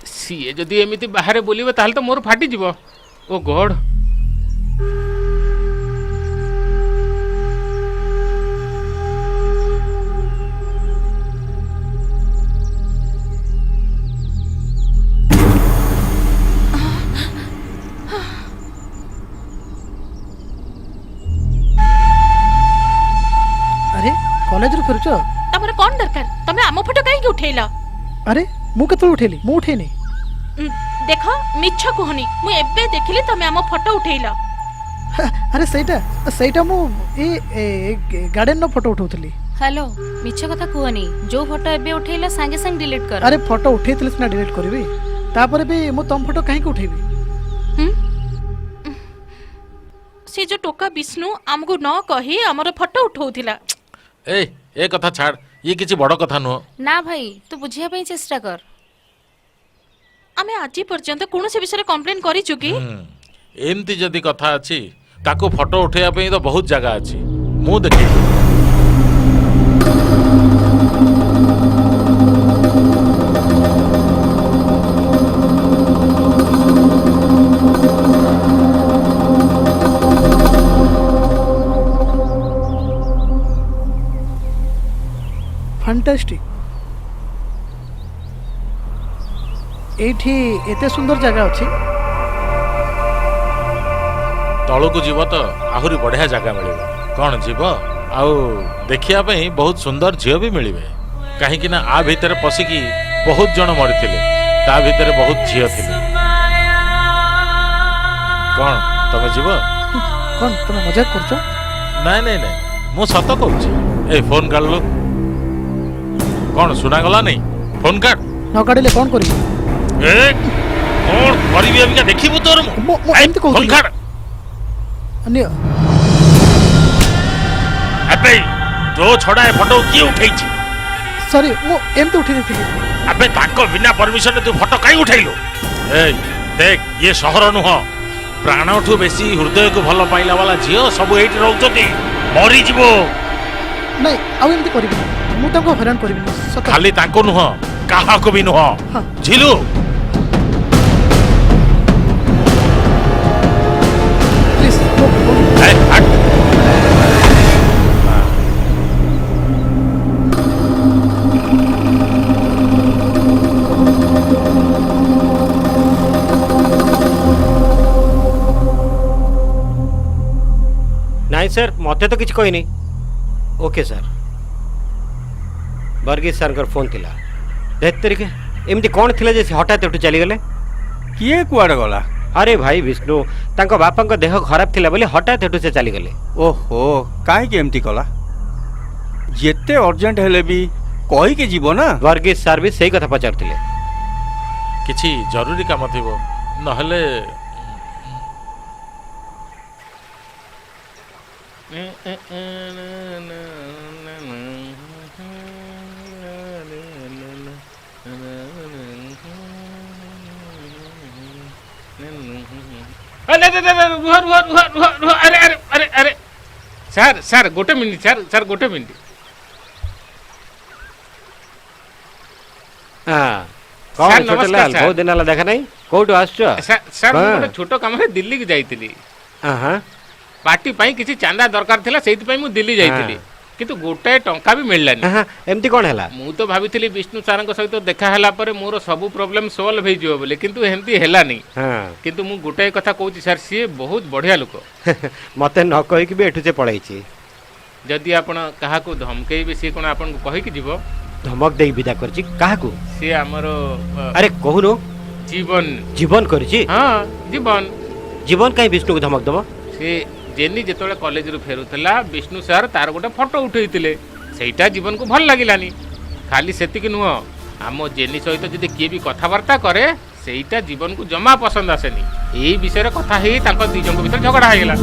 सीए जदी एमिति बाहर बोलिबो ताहले तो मोर फाटी जिवो। ओ गॉड କଲେଜରୁ ଫେରୁଛ? ତମର କଣ ଦରକାର? ତମେ ଆମ ଫଟୋ କାହିଁକି ଉଠେଇଲ? ଆରେ ମୁଁ କେତେବେଳେ ଉଠେଇଲି? ମୁଁ ଉଠେଇନି। ଦେଖ ମିଛ କୁହନି, ମୁଁ ଏବେ ଦେଖିଲି ତମେ ଆମ ଫଟୋ ଉଠେଇଲ। ଆରେ ସେଇଟା ମୁଁ ଗାର୍ଡେନର ଫଟୋ ଉଠଉଥିଲି। ହ୍ୟାଲୋ, ମିଛ କଥା କୁହନି। ଯୋଉ ଫଟୋ ଏବେ ଉଠେଇଲ ସାଙ୍ଗେ ସାଙ୍ଗେ ଡିଲିଟ କର। ଆରେ ଫଟୋ ଉଠେଇଥିଲେ ସିନା ଡିଲିଟ କରିବି, ତାପରେ ବି ମୁଁ ତମ ଫଟୋ କାହିଁକି ଉଠେଇବି? ସେ ଯୋଉ ଟୋକା ବିଷ୍ଣୁ ଆମକୁ ନ କହି ଆମର ଫଟୋ ଉଠଉଥିଲା। ଏ କଥା ଛାଡ଼, ଇଏ କିଛି ବଡ଼ କଥା ନୁହଁ। ନା ଭାଇ, ତୁ ବୁଝିବା ପାଇଁ ଚେଷ୍ଟା କର। ଆମେ ଆଜି ପର୍ଯ୍ୟନ୍ତ କୌଣସି ବିଷୟରେ କମ୍ପ୍ଲେନ କରିଛୁ କି? ଏମିତି ଯଦି କଥା ଅଛି ତାକୁ ଫଟୋ ଉଠେଇବା ପାଇଁ ତ ବହୁତ ଜାଗା ଅଛି, ମୁଁ ଦେଖେଇବି। ଫାଣ୍ଟାଷ୍ଟିକ୍। ଏଇଠି ଏତେ ସୁନ୍ଦର ଜାଗା ଅଛି। ତଳକୁ ଯିବ ତ ଆହୁରି ବଢ଼ିଆ ଜାଗା ମିଳିବ। କ'ଣ ଯିବ? ଆଉ ଦେଖିବା ପାଇଁ ବହୁତ ସୁନ୍ଦର ଝିଅ ବି ମିଳିବେ। କାହିଁକି ନା ଆ ଭିତରେ ପଶିକି ବହୁତ ଜଣ ମରିଥିଲେ, ତା ଭିତରେ ବହୁତ ଝିଅ ଥିଲେ। କ'ଣ ତମେ ଯିବ? କ'ଣ ତମେ ମଜାକ କରୁଛ? ନାଇଁ, ମୁଁ ସତ କହୁଛି। ଏଇ ଫୋନ କାଢ଼ିଲୁ। କ'ଣ ଶୁଣାଗଲା ନାଇଁ? ଫୋନ କାଢ଼। ନ କାଢ଼ିଲେ କ'ଣ କରିବି? କ'ଣ କରିବି ଅବିକା ଦେଖିବୁ ତୋର। ମୁଁ ଏମିତି କହୁଥିଲି। ଏବେ ତୋ ଛଡ଼ା ଏ ଫଟୋ କିଏ ଉଠେଇଛି? ସରି, ମୁଁ ଏମିତି ଉଠେଇ ଦେଇଥିଲି। ଆବେ ତାଙ୍କ ବିନା ପରମିଶନରେ ତୁ ଫଟୋ କାଇଁ ଉଠେଇଲୁ? ଏଇ ଦେଖ, ଇଏ ସହର ନୁହଁ। ପ୍ରାଣଠୁ ବେଶୀ ହୃଦୟକୁ ଭଲ ପାଇଲା ବାଲା ଝିଅ ସବୁ ଏଇଠି ରହୁଛନ୍ତି। ମରିଯିବ। ନାଇଁ, ଆଉ ଏମିତି କରିବିନି। ମୁଁ ତାଙ୍କୁ ହଇରାଣ କରିବିନି। ଖାଲି ତାଙ୍କୁ ନୁହଁ, କାହାକୁ ବି ନୁହଁ। ଝିଲୁ, ନାଇଁ ସାର୍, ମତେ ତ କିଛି କହିନି। Okay sir. ବର୍ଗୀସ ସାର୍ଙ୍କର ଫୋନ୍ ଥିଲା। ଧେତରିକେ, ଏମିତି କ'ଣ ଥିଲା ଯେ ସେ ହଠାତ୍ ଏଠୁ ଚାଲିଗଲେ? କିଏ କୁଆଡ଼େ ଗଲା? ଆରେ ଭାଇ ବିଷ୍ଣୁ, ତାଙ୍କ ବାପାଙ୍କ ଦେହ ଖରାପ ଥିଲା ବୋଲି ହଠାତ୍ ଏଠୁ ସେ ଚାଲିଗଲେ। ଓହୋ, କାହିଁକି ଏମିତି କଲା? ଯେତେ ଅର୍ଜେଣ୍ଟ ହେଲେ ବି କହିକି ଯିବ ନା। ବର୍ଗୀସ ସାର୍ ବି ସେଇ କଥା ପଚାରୁଥିଲେ। କିଛି ଜରୁରୀ କାମ ଥିବ, ନହେଲେ ଆରେ ସାର୍ ଗୋଟେ ମିନିଟ୍ ସାର୍ ଗୋଟେ ମିନିଟ୍। କ'ଣ ଛୋଟଲାଲ, ବହୁତ ଦିନ ହେଲା ଦେଖା ନାହିଁ। କୋଉଠୁ ଆସୁଛ? ସାର୍ ମୁଁ ଗୋଟେ ଛୋଟ କାମରେ ଦିଲ୍ଲୀକି ଯାଇଥିଲି। ପାର୍ଟି ପାଇଁ କିଛି ଚାନ୍ଦା ଦରକାର ଥିଲା, ସେଇଥିପାଇଁ ମୁଁ ଦିଲ୍ଲୀ ଯାଇଥିଲି। କିନ୍ତୁ ଗୋଟାଏ ଟଙ୍କା ବି ମିଳିଲାନି। ଏମିତି କ'ଣ ହେଲା? ମୁଁ ତ ଭାବିଥିଲି ବିଷ୍ଣୁ ସାର୍ଙ୍କ ସହିତ ଦେଖା ହେଲା ପରେ ମୋର ସବୁ ପ୍ରୋବ୍ଲେମ୍ ସଲ୍ଭ ହେଇଯିବ ବୋଲି, କିନ୍ତୁ ଏମିତି ହେଲାନି। କିନ୍ତୁ ମୁଁ ଗୋଟାଏ କଥା କହୁଛି ସାର୍, ସିଏ ବହୁତ ବଢ଼ିଆ ଲୋକ। ମତେ ନ କହିକି ବି ଏଠୁ ସେ ପଳେଇଛି। ଯଦି ଆପଣ କାହାକୁ ଧମକେଇବେ, ସିଏ କ'ଣ ଆପଣଙ୍କୁ କହିକି ଯିବ? ଧମକ ଦେଇ ବିଦା କରିଛି? କାହାକୁ? ସିଏ ଆମର ଆରେ କହୁନୁ। ଜୀବନ କରିଛି? ହଁ, ଜୀବନ କାହିଁ ବିଷ୍ଣୁକୁ ଧମକ ଦବ? ସେ ଜେନି ଯେତେବେଳେ କଲେଜରୁ ଫେରୁଥିଲା, ବିଷ୍ଣୁ ସାର୍ ତାର ଗୋଟେ ଫଟୋ ଉଠେଇଥିଲେ। ସେଇଟା ଜୀବନକୁ ଭଲ ଲାଗିଲାନି। ଖାଲି ସେତିକି ନୁହଁ, ଆମ ଜେନି ସହିତ ଯଦି କିଏ ବି କଥାବାର୍ତ୍ତା କରେ, ସେଇଟା ଜୀବନକୁ ଜମା ପସନ୍ଦ ଆସେନି। ଏଇ ବିଷୟରେ କଥା ହେଇ ତାଙ୍କ ଦି ଜଣଙ୍କ ଭିତରେ ଝଗଡ଼ା ହେଇଗଲା।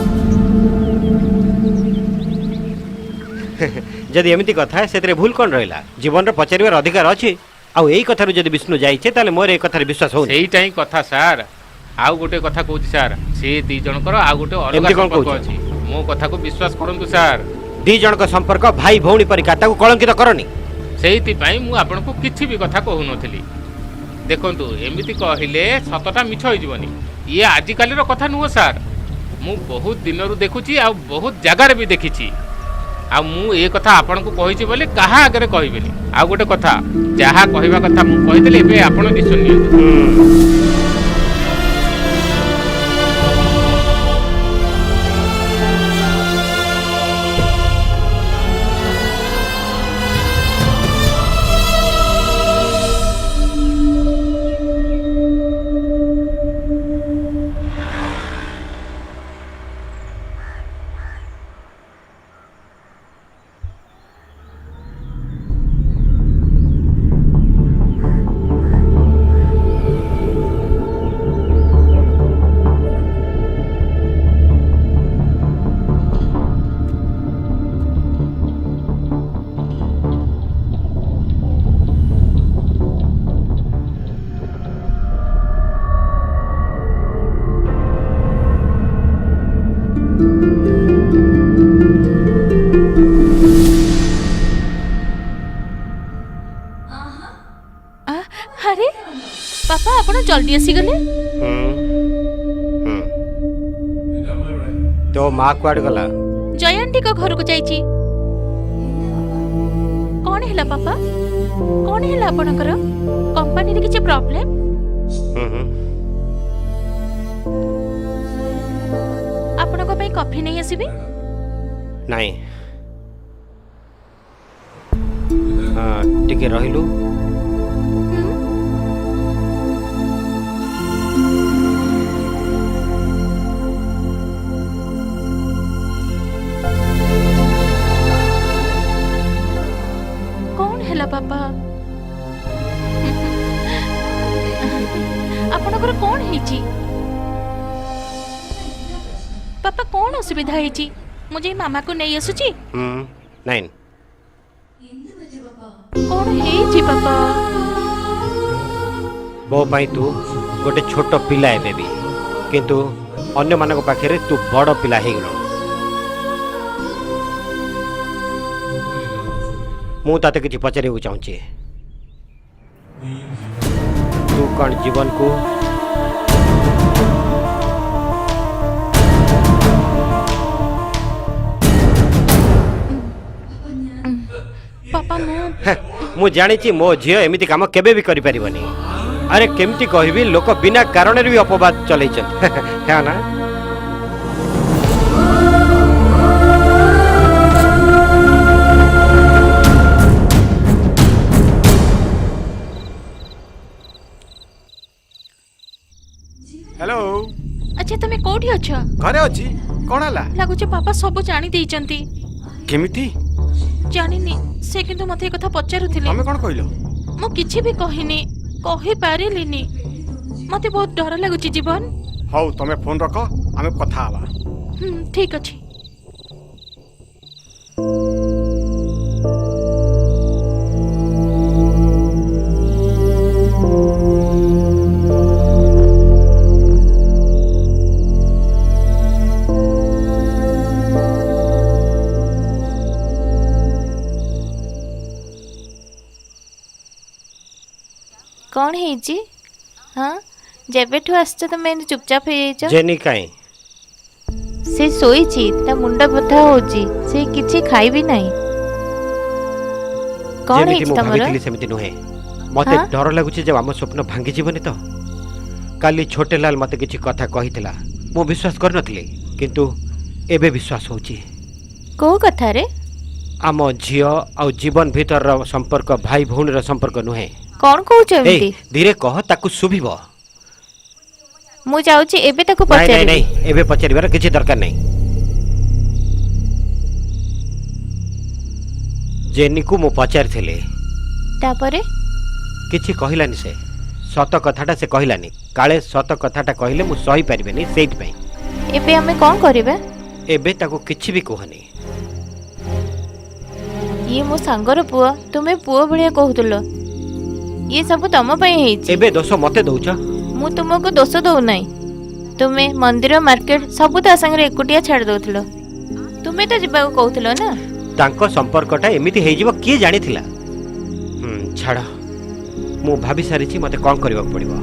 ଯଦି ଏମିତି କଥା, ସେଥିରେ ଭୁଲ କ'ଣ ରହିଲା? ଜୀବନର ପଚାରିବାର ଅଧିକାର ଅଛି। ଆଉ ଏଇ କଥାରୁ ଯଦି ବିଷ୍ଣୁ ଯାଇଛେ, ତାହେଲେ ମୋର ଏ କଥାରେ ବିଶ୍ୱାସ ହଉନି। ସେଇଟା ହିଁ କଥା ସାର୍। ଆଉ ଗୋଟେ କଥା କହୁଛି ସାର୍, ସେ ଦି ଜଣଙ୍କର ଆଉ ଗୋଟେ ଅଲଗା ସମ୍ପର୍କ ଅଛି। ମୋ କଥାକୁ ବିଶ୍ୱାସ କରନ୍ତୁ ସାର୍। ଦି ଜଣଙ୍କ ସମ୍ପର୍କ ଭାଇ ଭଉଣୀ ପରିକା, ତାକୁ କଳଙ୍କିତ କରନି। ସେଇଥିପାଇଁ ମୁଁ ଆପଣଙ୍କୁ କିଛି ବି କଥା କହୁନଥିଲି। ଦେଖନ୍ତୁ, ଏମିତି କହିଲେ ସତଟା ମିଛ ହେଇଯିବନି। ଇଏ ଆଜିକାଲିର କଥା ନୁହଁ ସାର୍। ମୁଁ ବହୁତ ଦିନରୁ ଦେଖୁଛି, ଆଉ ବହୁତ ଜାଗାରେ ବି ଦେଖିଛି। ଆଉ ମୁଁ ଏ କଥା ଆପଣଙ୍କୁ କହିଛି ବୋଲି କାହା ଆଗରେ କହିବେନି। ଆଉ ଗୋଟେ କଥା, ଯାହା କହିବା କଥା ମୁଁ କହିଦେଲି, ଏବେ ଆପଣ ଡିସିସନ୍ ନିଅନ୍ତୁ। जल्दी आसीगले तो माँ कुआड गला? जय आंटी को घर को जाइची। कौन हैला पापा? कौन हैला आपनकर? कंपनी रे किछ प्रॉब्लम? आपनको पे कॉफी नहीं आसीबी? नहीं। टिके रहिलु। कौन हैला पापा? आपनकर कौन हेची? पापा कौन असुविधा हेची? मुझे मामा को नहीं आसुची? नहीं। कौन हेची पापा? बो पाई तू गोटे छोट पिला एबे भी, किंतु अन्य मानक पाखरे तू बड़ पिला हे गेलो। मु ताते किछि पचारिବାକୁ चाहूची। तू कौन जीवन को पापा मु जानी मो झील एमती कम केबे भी करि परिबनी। अरे केमती कहबी लोक बिना कारण भी अपवाद चलै है ना। हेलो। अच्छा तुम कोठी अछ? घरे अछि। कोन हला? लागुचे पापा सब जानि देइचंती। केमिति? जानिनी से किंतु मते कथा पचारुथिले। हमें कोन कहिलो? मु किछि भी कहिनी, कहि पारिलिनी। मते बहुत डर लागुची जीवन। हौ तमे फोन रख, आमे कथा आबा। ठीक अछि। कौन है? हाँ जेबेठू आसछ तुम एन चुपचाप हो जाइछ? जेनी काई से सोईची, ता मुंडा बथा होची, से किछि खाई भी नहीं। कौन है तमरा? सेमिति नुहे। मते डर लागुची जब हम स्वप्न भांगी जीवनी तो काली छोटे लाल मते किछि कथा कहितला, मु विश्वास कर नथली, किंतु एबे विश्वास होची। को कथा रे? आम झियो आ जीवन भीतर संपर्क भाई भौणी संपर्क नुहे। कौन कहूछ एमती? धीरे कह, ताकू सुभिबो। मु जाउची एबे ताकू नहीं पचारि। नहीं नहीं, एबे पचारिबार किछि दरकार नहीं। जेनी को मु पचारिथिले, तापरे किछि कहिलानी से। सत कथाटा से कहिलानी, काले सत कथाटा कहिले मु सही परिबेनी, सेइत पई। एबे हमें कौन करिबे? एबे ताकू किछि भी कहनी। ये मो सांगर पुआ, तुमे पुआ भलिया कहउतलो। ये सब तम पई हेछि। एबे दोष मते दउछ? मु तुमको दोष दउ नाही। तुमे मंदिर मार्केट सब ता संगे एकुटिया छाड़ दउथलो। तुमे तो जिबा को कहउतलो ना। तांको संपर्कटा एमिति हेइ जिवो किए जानिथिला? छाड़, मु भाबी सारिछि मते कोन करबाक पड़िबो।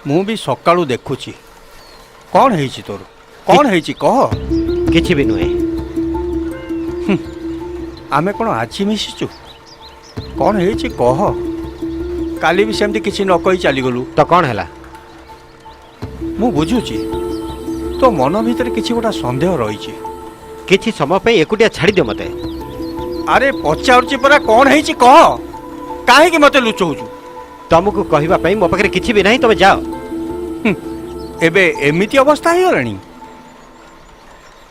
मु भी सकाळू देखुची। कौन हेछि तोर? कौन हेछि कह? किछि भी नुहे। आमे कोन आछि मिसिचु? कौन हेछि कह? काली भी सेमती किछि न कहि चली गलु। तो कौन हैला? मु बुझुची तो मन भीतर किछि गोटा संदेह रहिछि। किछि समय पे एकुटिया छाड़ी दियो मते। अरे पचारुची परा कौन हेछि कह? काहे कि मते लुचौछु? तुमको कहिबा पई मो पाखरे किछि भी नहीं, तमे जाओ। एबे एमिति अवस्था ही गलानी।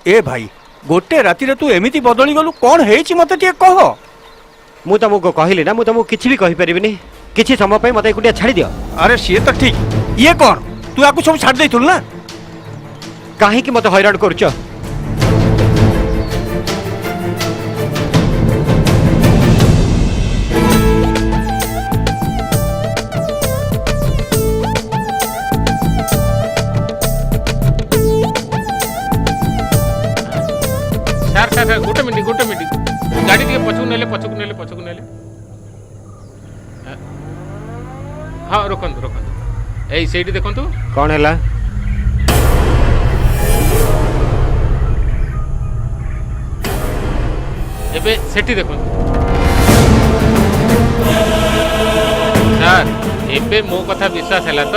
ए भाई गोटे राति रे तू एमिति बदली गलु, कौन हेछि मते टिके कह। मु तुमको कहली ना, मु तुमको किछि भी कहि परिबिनी। किछि समय पे मते एकुटिया छाड़ी दियो। अरे सिए तो ठीक, ये कौन? तू आकु सब छाड़ देइथुल ना? काहे कि मते हैरान करछ? ରଖନ୍ତୁ ରଖନ୍ତୁ ଏଇ ସେଇଠି ଦେଖନ୍ତୁ କଣ ହେଲା? ଏବେ ସେଠି ଦେଖନ୍ତୁ ସାର୍ ଏବେ ମୋ କଥା ବିଶ୍ୱାସ ହେଲା ତ?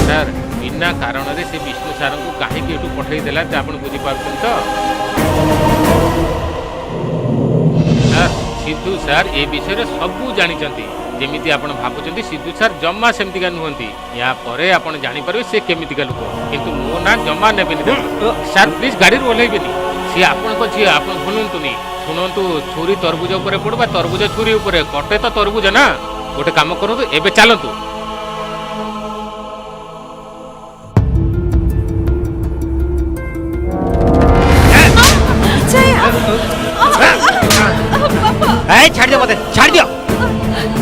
ସାର୍ ବିନା କାରଣରେ ସେ ବିଷ୍ଣୁ ସାରଙ୍କୁ କାହିଁକି ଏଠୁ ପଠାଇ ଦେଲା ଯେ ଆପଣ ବୁଝିପାରୁଛନ୍ତି ତ? ସାର୍ ସିଦ୍ଧୁ ସାର୍ ଏ ବିଷୟରେ ସବୁ ଜାଣିଛନ୍ତି। ଯେମିତି ଆପଣ ଭାବୁଛନ୍ତି ସିଦ୍ଧୁ ସାର୍ ଜମା ସେମିତିକା ନୁହନ୍ତି। ୟା ପରେ ଆପଣ ଜାଣିପାରିବେ ସେ କେମିତିକା ଲୋକ। କିନ୍ତୁ ମୋ ନାଁ ଜମା ନେବେନି ସାର୍, ପ୍ଲିଜ୍ ଗାଡ଼ିରୁ ଓହ୍ଲାଇବେନି। ସିଏ ଆପଣଙ୍କ ଝିଅ, ଆପଣ ଭୁଲନ୍ତୁନି। ଶୁଣନ୍ତୁ, ଛୁରୀ ତରଭୁଜ ଉପରେ ପଡ଼ୁ ବା ତରଭୁଜ ଛୁରୀ ଉପରେ କଟେ ତ ତରଭୁଜ ନା। ଗୋଟେ କାମ କରନ୍ତୁ, ଏବେ ଚାଲନ୍ତୁ। ଛାଡ଼ି ଦିଅ ମତେ, ଛାଡ଼ି ଦିଅ।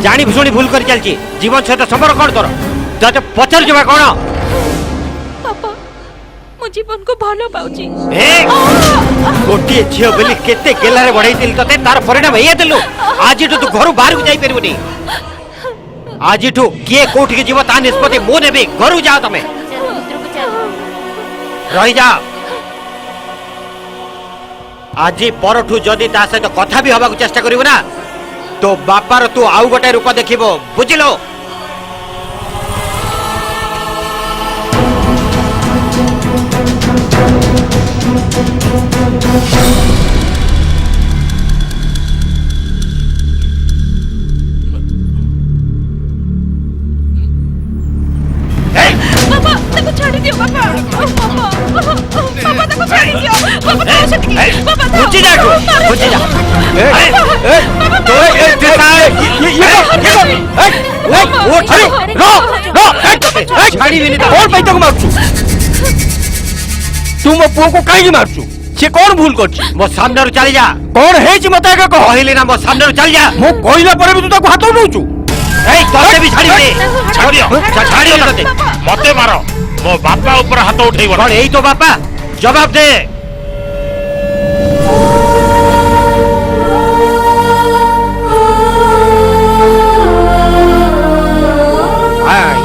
ଜାଣି ଭୁଷୁଣି ଭୁଲ କରି ଚାଲିଛି। ଜୀବନ ସହିତ ସମ୍ପର୍କ କଣ ତୋର? ତତେ ପଚାରୁଛୁ ବା କଣ? ବାପା ମୁଁ ଜୀବନକୁ ଭଲ ପାଉଛି। ଗୋଟିଏ ଝିଅ ବୋଲି କେତେ ଗେଲାରେ ବଢେଇଥିଲି ତତେ, ତାର ପରିଣାମ ଏଇଆ ଦେଲୁ। ଆଜିଠୁ ତୁ ଘରୁ ବାହାରକୁ ଯାଇପାରିବୁନି। ଆଜିଠୁ କିଏ କୋଉଠିକି ଯିବ ତା ନିଷ୍ପତ୍ତି ମୁଁ ନେବି। ଘରକୁ ଯାଅ ତମେ, ରହିଯାଅ। ଆଜି ପରଠୁ ଯଦି ତା ସହିତ କଥା ବି ହବାକୁ ଚେଷ୍ଟା କରିବୁ ନା, तो बापार तू आउ गोटे रूप देखिब, बुझिलो? बाबा ताको छाड़ी दियो। बाबा बाबा ताको छाड़ी दियो। बाबा ताको छाड़ी दियो। बाबा बुझी जा तू, बुझी जा। तो छाड़ी भी नहीं था। कौन पैसा को मारछु? तू मो पुओ को काहे मारछु? से कौन भूल करछि? मो सामने रो चली जा। कौन है जी मते का कह? कहली ना मो सामने रो चली जा। मो कहला पर भी तू ताको हाथ नउछु। ए तोते भी छाड़ी दे। छाड़ियो छाड़ियो तोते। मते मारो, मो बापा ऊपर हाथ उठेइबो। कौन एई तो बापा? जवाब दे।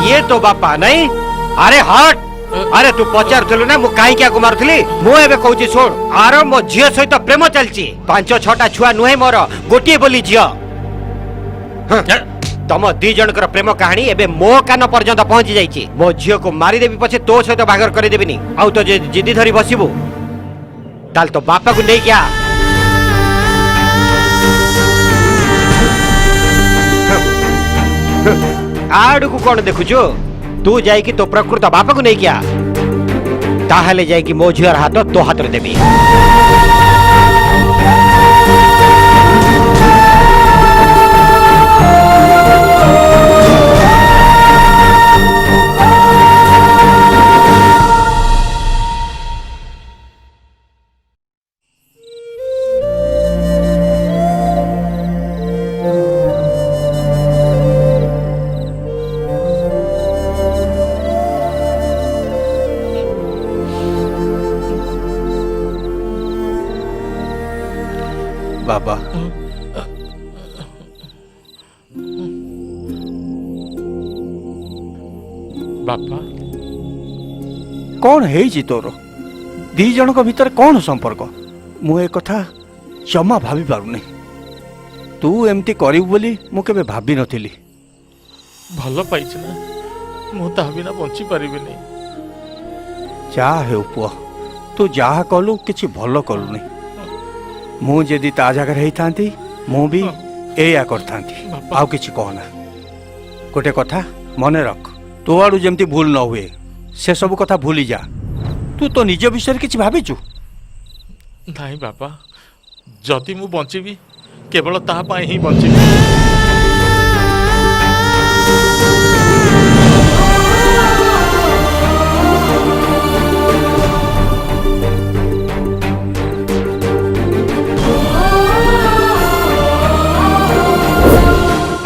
ये तो बापा नहीं। अरे हट। अरे तू पचारुलु ना मु काई क्या मारुथली। मु एबे कहूची सुन, आरो मो झियो सहित प्रेम चलची। 5-6टा छुआ नुहे मोर, गोटिए बोली झियो। तम दी जनकर प्रेम कहानी एबे मो कान पर्यंत पहुंची जाईची। मो झियो को मारी देबी पछे तो सहित बागर करि देबिनी। आउ तो जे जिद्दी धरी बसिबु ताल तो बापा को नै क्या। आड़ को कौन देखुचु? तू जाइकी तो प्रकृत बापा को नहीं किया, ताहले जाइकी मो झियर हाथ तो हाथ रे देबी। बाबा बापा कौन है जी तोर? दी जनक भीतर कौन संपर्क? मु ए कथा जमा भाभी पारुनी। तू एमती करिବୁ ବୋଲି ମୁଁ କେବେ ଭାବି ନଥିଲି। ଭଲ ପାଇଛି ନା, ମୁଁ ତା ବିନା ବଞ୍ଚି ପାରିବିନି। ଯାହା ହେଉ ପୁଅ, ତୁ ଯାହା କଲୁ କିଛି ଭଲ କଲୁନି। ମୁଁ ଯଦି ତା ଜାଗାରେ ହେଇଥାନ୍ତି ମୁଁ ବି ଏଇଆ କରିଥାନ୍ତି। ଆଉ କିଛି କହନା। ଗୋଟେ କଥା ମନେ ରଖ, ତୋ ଆଡୁ ଯେମିତି ଭୁଲ ନ ହୁଏ ସେ ସବୁ କଥା ଭୁଲି ଯା। ତୁ ତ ନିଜ ବିଷୟରେ କିଛି ଭାବିଛୁ? ନାଇଁ ବାପା, ଯଦି ମୁଁ ବଞ୍ଚିବି କେବଳ ତାହା ପାଇଁ ହିଁ ବଞ୍ଚିବି।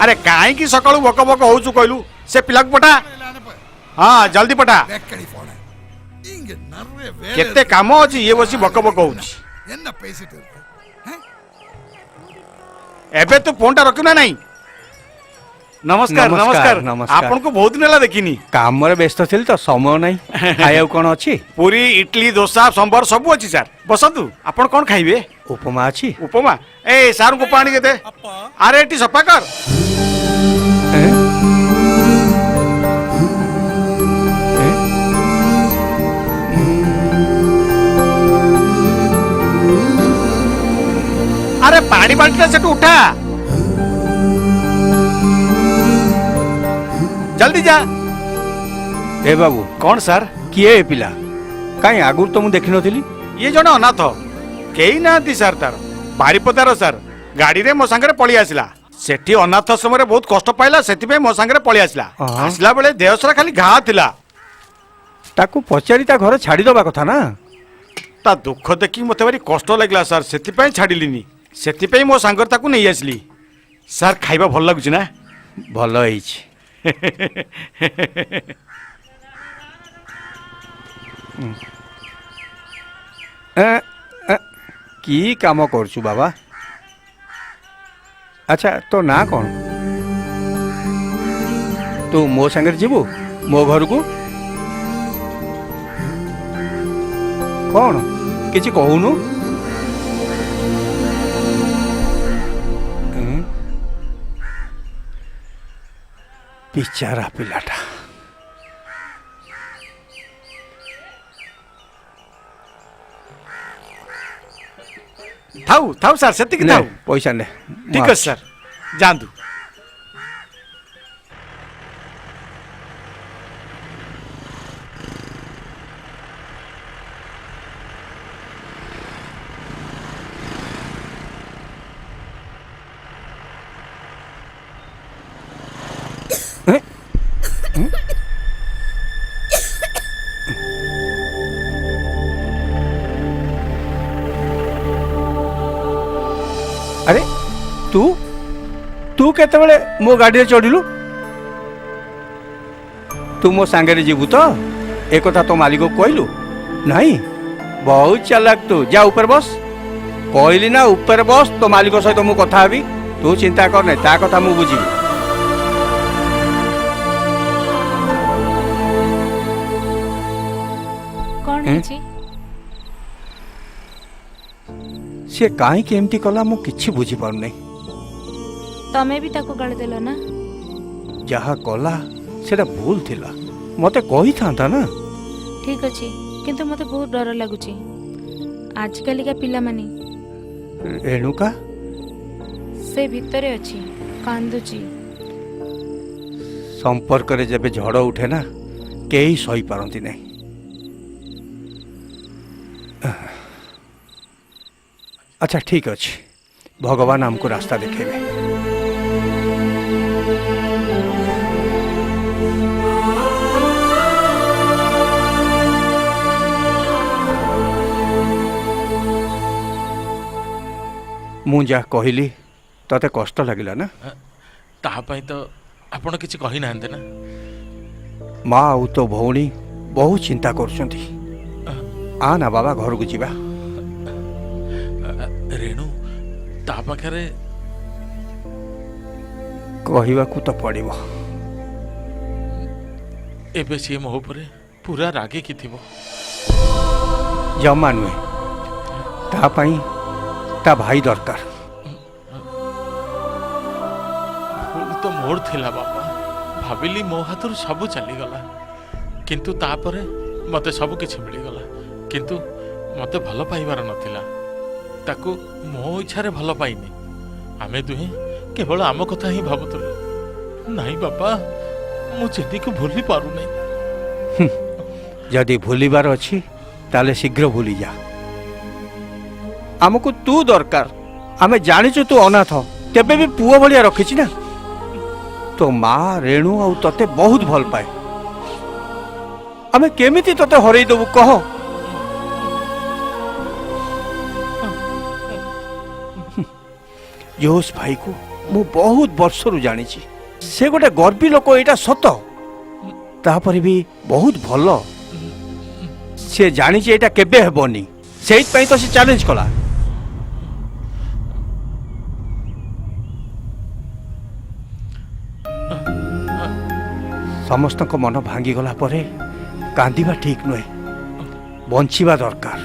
अरे कहीं सकाळू बक बक होचु कहलु? से पिला पटा। हाँ जल्दी पटा। केते काम अछि ये बसी बक बक होउछि। एबे तू फोन टा रखु ना नहीं नमस्कार नमस्कार, नमस्कार नमस्कार। आपन को बहुत दिन होला देखिनी काम रे व्यस्त थिल तो समय नहीं खाइବାକୁ कौन अच्छी पूरी इडली डोसा संबर सब अच्छी सर बसतु आपन कौन खाइबे उपमा अच्छी उपमा ए सार को पानी के दे अरे एटी सफा कर हैं? अरे पानी बाल्टी से उठा जल्दी जा ए बाबू कौन सर किए ए पिला काई आगुर तो मु देखि नथिली ये जने अनाथ केही नांती सर तार बारीपदार सर गाड़ी रे मो संगे पळी आसिला सेठी अनाथ आश्रम रे बहुत कष्ट पाइला सेति पे मो संगे पळी आसिला हाँ। आसिला बेले देहसरा खाली घा थिला ताकू पचारी ता घर छाड़ी दबा कथा ना ता दुख देखि मते भारी कष्ट लागला सर सेति पे छाडिलिनी सेति पे मो संगे ताकू नै आसली सर खाइबा भल लागुची ना भल ହେଇଛି की काम करछु बाबा अच्छा तो ना कौन तू मो संगे जीवु मो घर को कौन किछि कहूनु बिचारा पिलाटा थाउ थाउ सर सेति कि ने, थाउ पैसा ने ठीक है सर जांदू अरे तू तू केतेबेले मो गाड़ी रे चढ़िलु तू मो सांगे जीवु तो ए कथा तो मालिक को कहलु नहीं बहुत चालाक तू जा ऊपर बस कहली ना ऊपर बस तो मालिक सहित मु कथा हेबी तू चिंता कर नहीं ता कथा मु बुझिबी कौन है से काहे केमती कला मु किछि बुझी पार नहीं तमे भी ताको गाली देलो ना जहा कला सेटा भूल थिला मते कही थांता ना ठीक अछि किंतु मते बहुत डर लागुची आजकल का पिला मानी रेणुका से भितरे अछि कांदुची संपर्क रे जबे झड़ उठे ना केही सही पारंती नहीं अच्छा ठीक अच्छे भगवान हमको रास्ता देखेबे मु जा कहली तते कष्ट लगिला ना ताहा पई तो आपण किछि कहि नाहंते ना माँ आउ तो भौणी बहुत चिंता करछंती आ ना बाबा घर को जीवा रेणु ता पाखरे कहवाकू तो पड़िबो एबे सी मो उपरे पूरा रागे की थिबो जमा नुहे ता पाई ता भाई दरकार भूल तो मोर थिला बाबा भाबिली मो हाथर सब चली गला किंतु तापरे मते सब किछि मिली गला किंतु मते भलो पाइबार नथिला ताकू मो इच्छारे भलो पाइनी आमे दुहे केवल आम कथा ही भाबुतलु नहीं बाबा मु चेती को भूली पारु नहीं जदि भूलिबार अच्छी ताले शीघ्र भूली जा हमको तू दरकार आमे जानिଛୁ तू अनाथ केबे भी पुओ भलिया रखिछि ना तो माँ रेणु आ तते बहुत भल पाए आमे केमिति तते हरई देबु कह जोश भाई को मु बहुत वर्षरु जानिछि से गोटे गर्वी लोक एटा सत तापर भी बहुत भल से जानिछि एटा केबे हेबनी सेइत पई तो से चैलेंज कला समस्त मन भांगीगला परे कांदिबा ठीक नुहे बंचिबा दरकार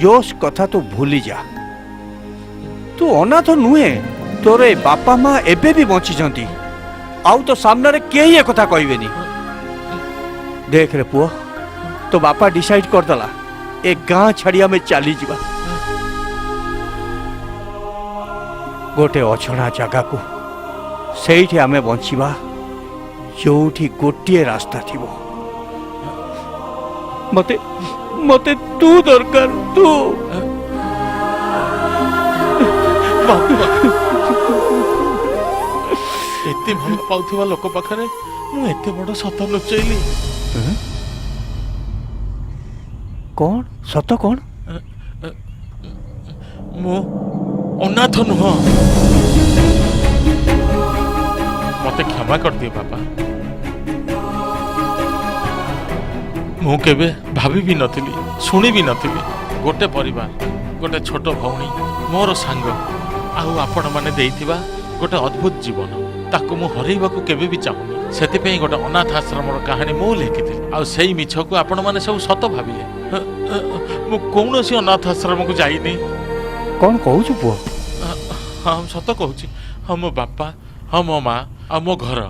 जोश कथा तू भूली जा तू अनाथ नुहे तोर ए बापा माँ एबे भी बंची आउ तो सामने रे केही एक कथा कहबेनी देख रे पुओ तो बापा डिसाइड कर दला एक गाँ छाड़िया में चली जीवा गोटे अछड़ा जगह को सेठी आमे बंचिबा जोठी गोटे रास्ता थिबो मते मते तू दरकार तू एते भल पाउथिबा लोक पाखरे मु एते बड़ सत लुचैली कौन सत कौन मु अनाथ नुह मते क्षमा कर दिए बापा मु केबे भाभी भी नथिली सुनी भी नथिली गोटे परिवार गोटे छोट भौणी मोर सांग आउ आपण माने देइथिबा गोटे अद्भुत जीवन ताकू मु हरैबाकू केबे भी चाहुनी सेतिपई गोटे अनाथ आश्रमर कहानी मु लिखिथिली आ सेई मिछकू आपण माने सब सत भाबिले मु कौनसी अनाथ आश्रम को जाइनी कौन कहू पुओ हाँ सत कहूँ हाँ मो बापा हाँ मो माँ आ मो घर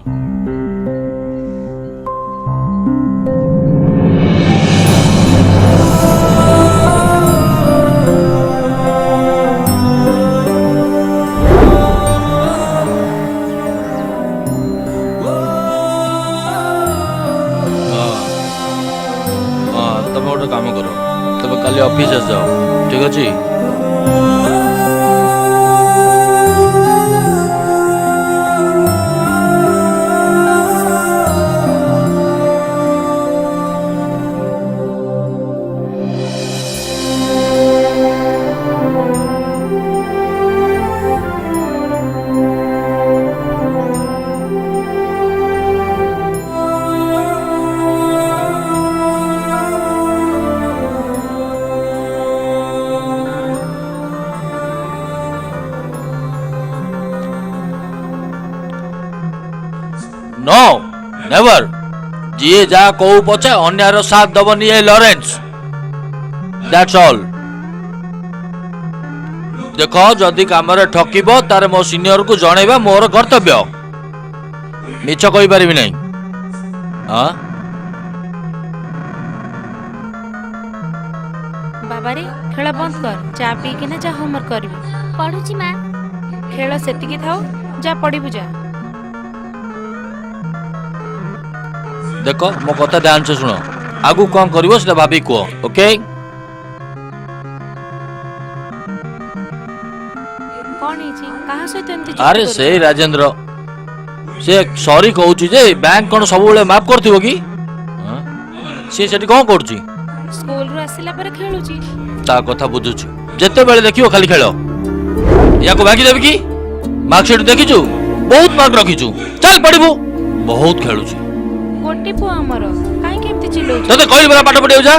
तब गोटे काम कर तब काली ऑफिस जाओ ठीक अच्छे नो नेवर जी जा कहू पछे अन्यार साथ दबनी ए लॉरेंस दैट्स ऑल देखो जदि कामरे ठकिबो तारे मो सीनियर को जणैबा मोर कर्तव्य मिछ कहि परिबि नै हां बाबा रे खेल बंद कर चा पी के ना जा होमवर्क करबी पढुची मां खेल सेतिकी थाओ जा पढिबु जा देखो मो कथा ध्यान से सुनो आगु कौन करिवो सेटा भाभी को ओके कौन हिची कहा सहित एमती अरे से राजेंद्र से सॉरी कहूची जे बैंक कोन सब बेले माफ करथिबो की से सेठी कोन करची स्कूल रो आसिला पर खेलुची ता कथा बुझुची जते बेले देखियो खाली खेलो या को भागी देबी की मार्कशीट देखिचू बहुत मार्क रखिचू चल पढिबो बहुत खेलुची गोटी पो हमर काई केमती चिल्लो तते कहली बरा पाठ पढियो जा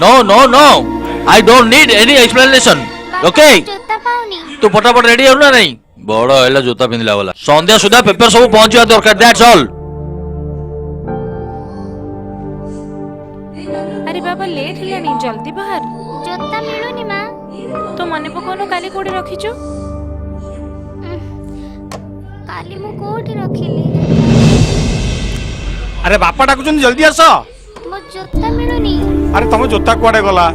no no no I don't need any explanation okay जोता पाउनी तू फटाफट रेडी हो ना नहीं बड़ हैला जोता पिंदला वाला संध्या सुधा पेपर सब पहुंचवा दरकार दैट्स ऑल अरे बाबा लेट हेलानी जल्दी बाहर जोता मिलुनी मां तो मने पकोनो काली कोडी रखिछु काली मु कोठी रखिली अरे बापा डाकुचन जल्दी आस मो जोता मिलुनी अरे तुम जोता कुआडे गला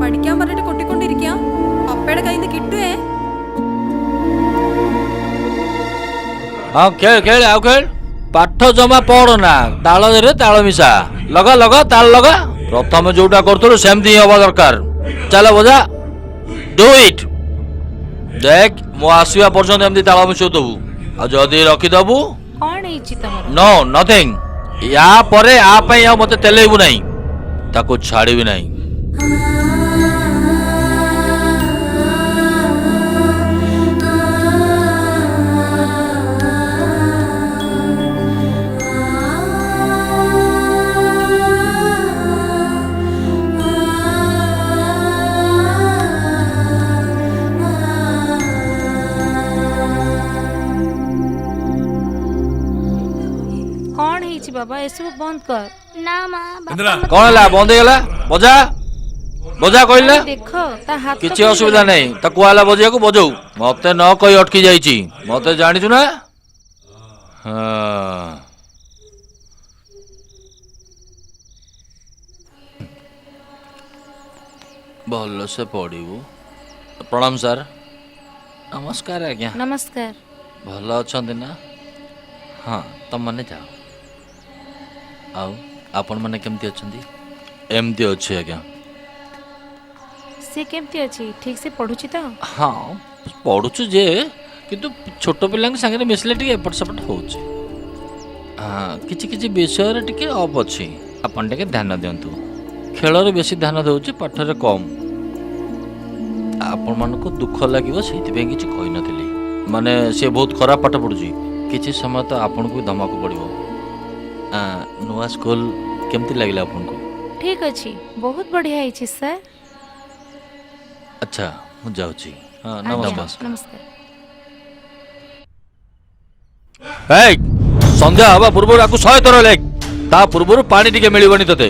പഠിക്കാൻ പറഞ്ഞിട്ട് കൊട്ടിക്കൊണ്ടിരിക്കാം പപ്പയുടെ കയ്യിൽ നിന്ന് കിട്ടുവേ हां खेल खेल आओ खेल पाठ जमा पढ़ ना ताल रे ताल मिसा लगा लगा ताल लगा प्रथम जोटा करथुल सेमती हवा दरकार चलो बजा डू इट देख मो आसीबा पर्यंत एमती ताल मिसो दबु आ जदी रखि दबु कौन हिची तमर नो नथिंग या परे आ पई आ मते तेलेबु नाही ताको छाड़ीबी नाही बाबा एसବୁ बंद कर ନା ମା କଣ ହେଲା ବନ୍ଦ ହେଇଗଲା ବଜା ବଜା କହିଲେ देख ता हाथ କିଛି ଅସୁବିଧା ନାହିଁ ତା କୁହାହେଲା ବଜେଇବାକୁ ବଜଉ ମତେ ନ କହି ଅଟକି ଯାଇଛି ମତେ ଜାଣିଛୁ ନା ହଁ ଭଲସେ ପଢିବୁ ପ୍ରଣାମ ସାର୍ ନମସ୍କାର ଆଜ୍ଞା ନମସ୍କାର ଭଲ ଅଛନ୍ତି ନା ହଁ ତମମାନେ ଯାଅ ଆଉ ଆପଣମାନେ କେମିତି ଅଛନ୍ତି ଏମିତି ଅଛି ଆଜ୍ଞା ସେ କେମିତି ଅଛି ଠିକ ସେ ପଢୁଛି ତ ହଁ ପଢୁଛୁ ଯେ କିନ୍ତୁ ଛୋଟ ପିଲାଙ୍କ ସାଙ୍ଗରେ ମିଶିଲେ ଟିକେ ଏପଟ ସେପଟ ହେଉଛି ହଁ କିଛି କିଛି ବିଷୟରେ ଟିକେ ଅଫ୍ ଅଛି ଆପଣ ଟିକେ ଧ୍ୟାନ ଦିଅନ୍ତୁ ଖେଳରେ ବେଶୀ ଧ୍ୟାନ ଦେଉଛି ପାଠରେ କମ୍ ଆପଣମାନଙ୍କୁ ଦୁଃଖ ଲାଗିବ ସେଇଥିପାଇଁ କିଛି କହିନଥିଲି ମାନେ ସେ ବହୁତ ଖରାପ ପାଠ ପଢ଼ୁଛି କିଛି ସମୟ ତ ଆପଣଙ୍କୁ ବି ଧମକ ପଡ଼ିବ ନୂଆ ସ୍କୁଲ କେମିତି ଲାଗିଲା ଆପଣଙ୍କୁ ଠିକ ଅଛି ବହୁତ ବଢିଆ ହେଇଛି ସାର୍ ଆଚ୍ଛା ମୁଁ ଯାଉଛି ହଁ ଆଜ୍ଞା, ନମସ୍କାର ନମସ୍କାର ହେଇ ସନ୍ଧ୍ୟା ହେବା ପୂର୍ବରୁ ଆକୁ 100 ଥର ଲେଖ ତା ପୂର୍ବରୁ ପାଣି ଟିକେ ମିଳିବନି ତତେ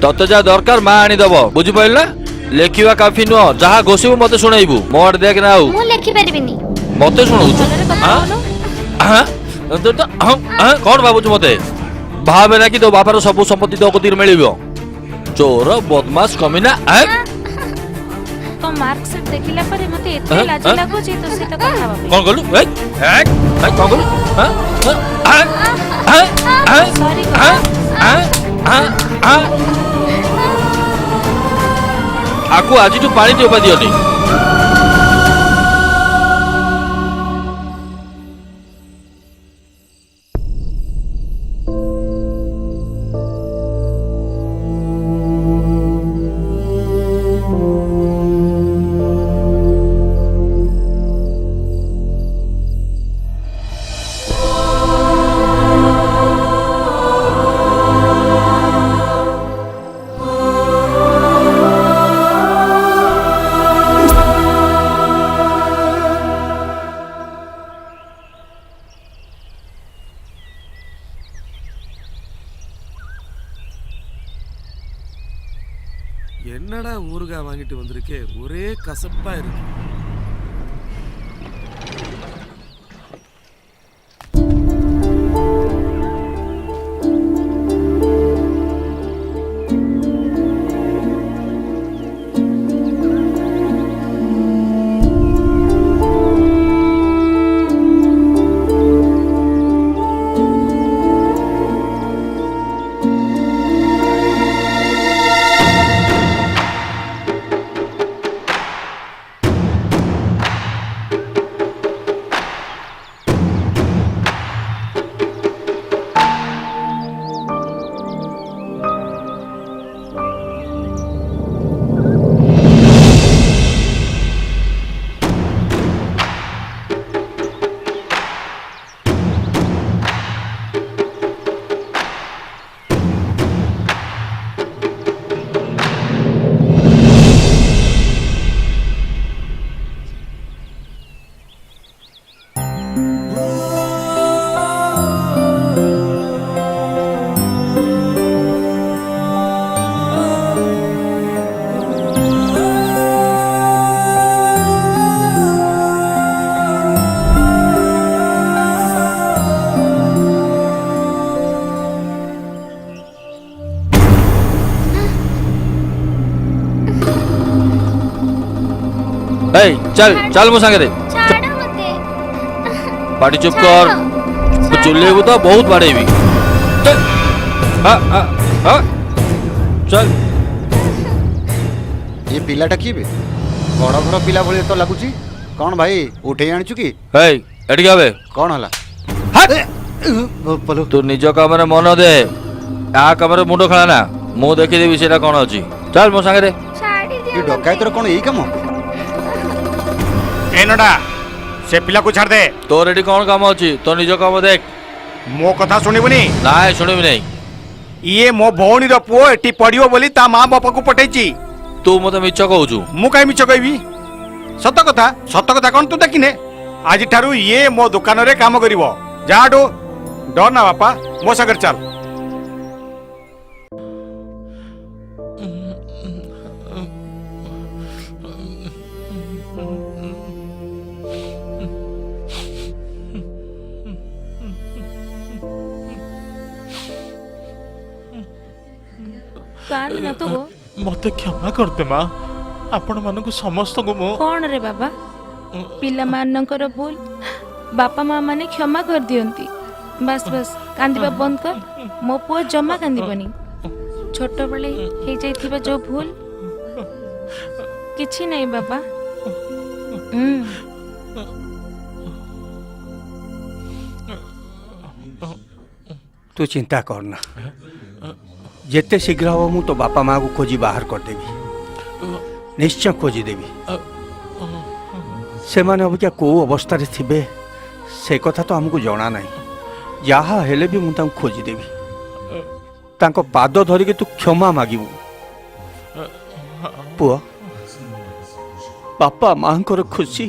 ତତେ ଯାହା ଦରକାର ମା ଆଣିଦବ ବୁଝିପାରିଲ ନା ଲେଖିବା କାଫି ନୁହଁ ଯାହା ଘୋଷିବୁ ମତେ ଶୁଣେଇବୁ ମୋ ଆଡେ ଦେଖ ନା ଆଉ ମୁଁ ଲେଖି ପାରିବିନି ମତେ ଶୁଣଉଛୁ କଣ ଭାବୁଛୁ ମତେ ଭାବେ ନା କି ତୋ ବାପାର ସବୁ ସମ୍ପତ୍ତି ତୋ କତିରେ ମିଳିବ ଚୋର ବଦମାସ କମିନା ତ ମାର୍କ ସିଟ୍ ଦେଖିଲା ପରେ ମତେ ଏତେ ଲାଜ ଲାଗୁଛି ତ ସହିତ କଥା ହବା ପାଇଁ କଣ କଲୁ କଣ କଲୁ ସରି ଆକୁ ଆଜିଠୁ ପାଣି ଟୋପା ଦିଅନି என்னடா ஊறுகாய் வாங்கிட்டு வந்திருக்கே ஒரே கசப்பா இருக்கு चल चल मो संगे पाटी चुप कर चुलेबू तो बहुत बाड़ेबी चल चल ये पिलाटा किए बे बड़ बड़ पिला भली तो लगुची कौन भाई उठे आनिचु की एठी आवे कौन हला तू निज काम रे मन दे आ काम रे मुंडो खेलाना मु देखि देबी सेटा कोन अछि चल मो संगे ये डकायतर कोन एई काम एनोडा से पिला को छाड़ दे तोर एठी कोन काम अछि तो निज काम देख मो कथा सुनिबुनी नाय सुनिबि नै ये मो भौणी रो पुओ एठी पडियो बोली ता मां बापा को पठैची तू मते मिछ कहउछु मु काई मिछ कहबी सत कथा कोन तू देखिने आज ठारू ये मो दुकान रे काम करिवो जाडो डर ना बापा मो संगे चल କାନ୍ଦ ନା ତୁ ଗୋ। ମତେ କ୍ଷମା କରିଦେ ମା ଆପଣ ମାନଙ୍କୁ ସମସ୍ତଙ୍କୁ ମୁଁ କଣ ରେ ବାବା ପିଲାମାନଙ୍କର ଭୁଲ ବାପା ମା ମାନେ କ୍ଷମା କରିଦିଅନ୍ତି। ବାସ୍ ବାସ୍ କାନ୍ଦିବା ବନ୍ଦ କର। ମୋ ପୁଅ ଜମା କାନ୍ଦିବନି। ଛୋଟବେଳେ ହେଇଯାଇଥିବା ଯୋଉ ଭୁଲ କିଛି ନାହିଁ ବାବା। तू चिंता करना जिते शीघ्र हम मु तो बापा माँ को खोजी बाहर करदेवी निश्चय खोजी देवी से माने अबिका को अवस्था रे थिबे से कथा तो हमको जना नहीं जहा हेले भी मु तांको खोजी देवी तांको पाद धरि के तू क्षमा मागिबू पुआ बापा माँ को खुशी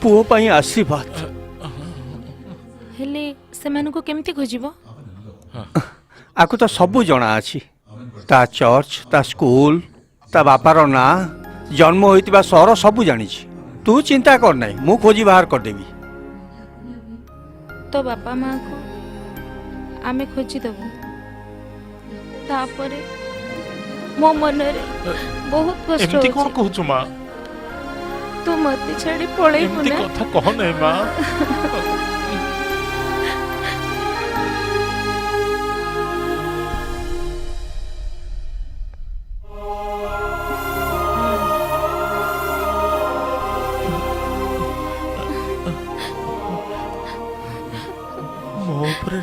पुओ पाई आशीर्वाद हेले सेमानको केमती खोजिबो आकु तो सबू जना अछि ता चर्च ता स्कूल ता बापार ना जन्म होइतिबा सहर सबू जानी छी तू चिंता कर नहीं मु खोजी बाहर कर देबी तो बापा माँ को आमे खोजी देबो तापरे मो मन रे बहुत कष्ट एमती कोन कहू मा तू मते छाड़ी पळै एमती मुना कथा कह नै मा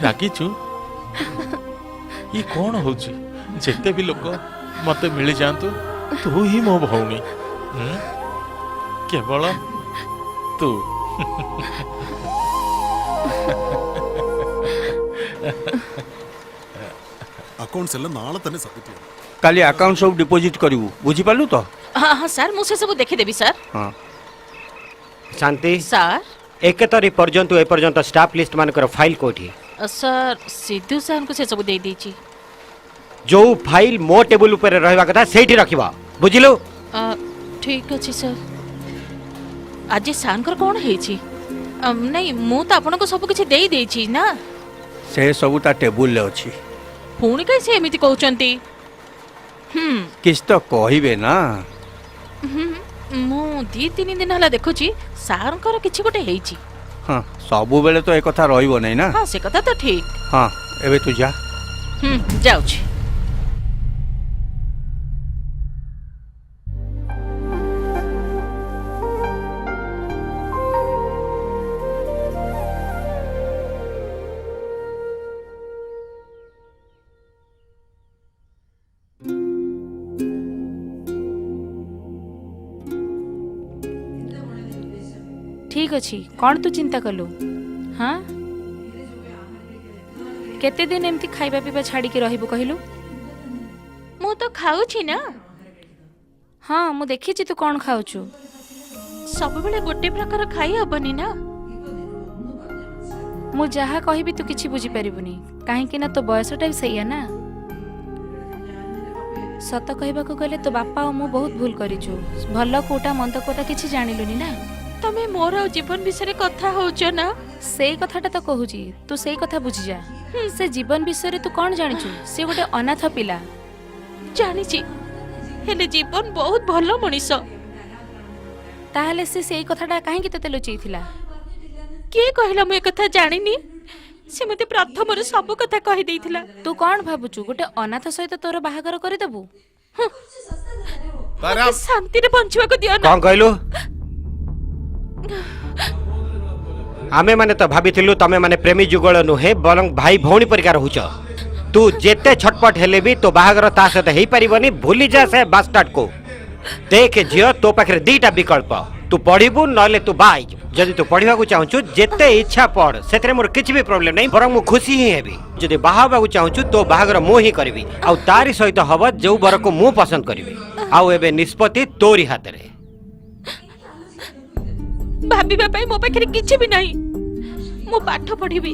रागिचु ये कौन होची जेते भी लोक मते मिल जातु तू ही मो भौणी केवल तू अकाउंट्स एला नाळे तने सबमिट काली अकाउंट सब डिपॉजिट करिवु बुझी पालु तो हाँ हाँ सर मुझे सब देखी देवी सर। हाँ शांति सर एक तारीख पर्यंत ए पर्यंत स्टाफ लिस्ट मानकर फाइल कोठी सर सिद्धू सर को से सब दे दीची जो फाइल मो टेबल ऊपर रहबा कथा सेठी रखिबा बुझिलो ठीक अछि सर आज सानकर कोन हेची नहीं मु तो आपन को सब कुछ देई देची ना से सब ता टेबल ले अछि पुणी कई से एमिति कहउचंती किस तो कहिबे ना मु 2-3 दिन हला देखुची सारंकर किछि गोटे हेची हाँ सबु बेले तो एक कथा रहिबो नै ना हाँ से कथा तो ठीक हाँ एबे तू जा जाउची ठीक अछि कौन तू चिंता कलु हाँ केते दिन एमती खाइबा पीबा छाड़ी के रहिबो कहिलु मु तो खाउची ना हाँ मु देखी तू कौन खाउछु सब बेले गोटे प्रकार खाई हबनी ना मु जहा कहिबी तू किछि बुझी परिबुनी काहे कि ना तो बयसटा भी सही है ना सत कहबा को गले तो बापा और मु बहुत भूल करिछु भलो कोटा मंद कोटा किछि जानिलुनी ना तमे मोर जीवन विषय कथा होच ना सेई कथाटा तो कहूची तू सेई कथा बुझी जा से जीवन विषय तू कौन जानिछु से गोटे अनाथ पिला जानिछि हेले जीवन बहुत भलो मनीष ताहले से सेई कथाटा काहे कि तते लुचैथिला के कहला मु कथा जानिनी से मते प्रथम रे सब कथा कहि देइथिला तू कौन भाबुछु गोटे अनाथ सहित तोर बाहागर करि देबु शांति रे बंचवा को दियो ना कौन कहलु आमे माने तो भाबिथिलु तमे माने प्रेमी जुगल नुहे बरं भाई भौणी परिकार होउछ तू जेते छटपट हेले भी तो बाहागर ता सहित हेई परिबनी भूली जा से बास्टार्ड को देख जियो तो पाखरे दीटा विकल्प तू पढ़िबु नले तू बाई जदि तू पढ़िबा को चाहछु जेते इच्छा पढ़ सेतरे मोर किछि भी प्रॉब्लम नहीं बरं मु खुशी ही हेबी जदि बाहाबा को चाहछु तो बाहागर मु ही करबी आ तारी सहित हब जो बर को मु पसंद करबी आ एबे निष्पत्ति तोरी हाथ रे भाबिबा पई मो पाखरे किछि भी नहीं मो पाठ पढ़िबी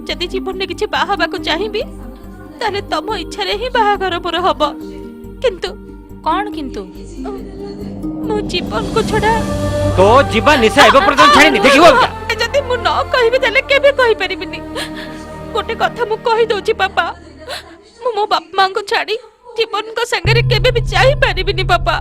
जदि जीवन में किछि बाहाबा को चाहिबी ताले तम इच्छा रे ही बाहागर पर हबो किंतु कौन किंतु मो जीवन को छोड़ा तो जीवन निशा एबे पर्यंत छाड़िनी देखिबो जदि मु न कहिबी ताले केबे कहि परिबिनी गोटे कथा मु कहि दोची पापा मु मो बाप मां को छाड़ी जीवन को संगे केबे भी चाहि पारिबिनी बापा।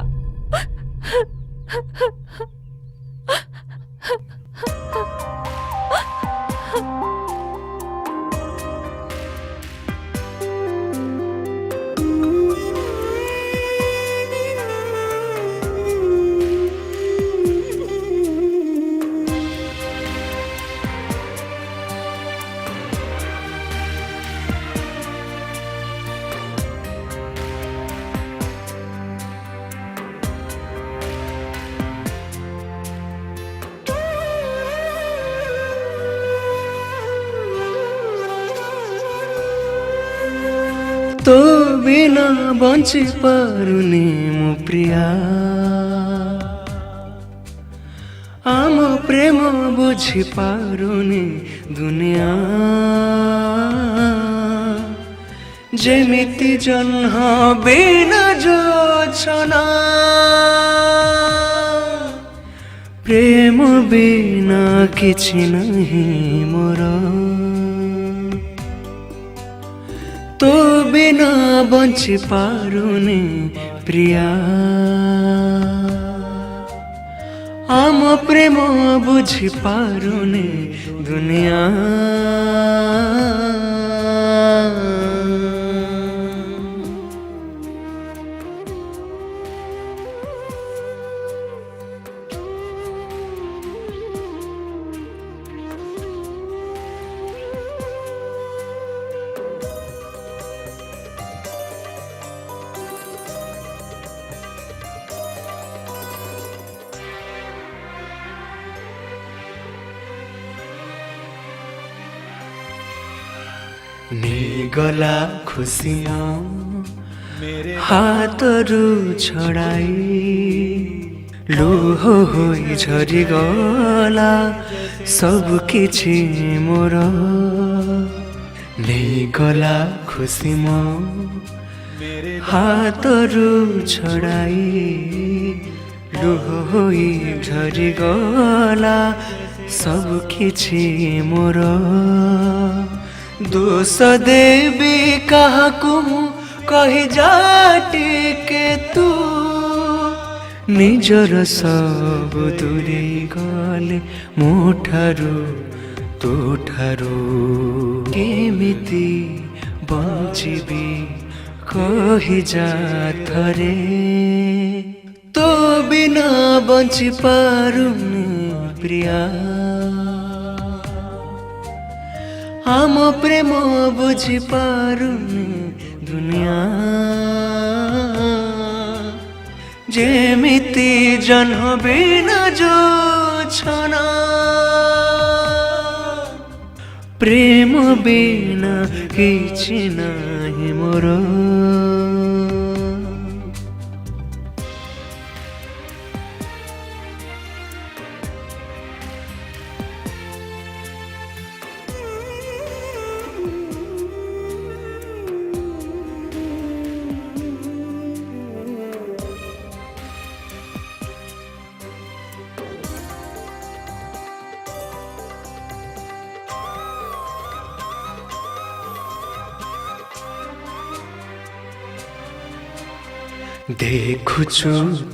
तो बिना बंची पारुनी मो प्रिया आम प्रेम बुझी पारुनी दुनिया जेमिति जन्ह बिना जोछना प्रेम बिना किछि नहीं मोर तो बिना बंची पारुनी प्रिया आम प्रेम बुझी पारुनी दुनिया गला खुशियाँ हातरू छड़ाई लुह होई झरी गला सब किछि मोर नहीं गला खुशी मो हातरू छड़ाई लुह होई झरी गला सब किछि मोर दोष देवी काहाकू कही जाटी के तू निजर सब दूरी गले मोठारू तोठारू केमिति बंचिबी कही जा थरे तो बिना बंची पारुनी प्रिया आम प्रेम बुझी पारुनी दुनिया जेमिति जन्ह बिना जोछना प्रेम बिना किछि नाही मोर देखुछु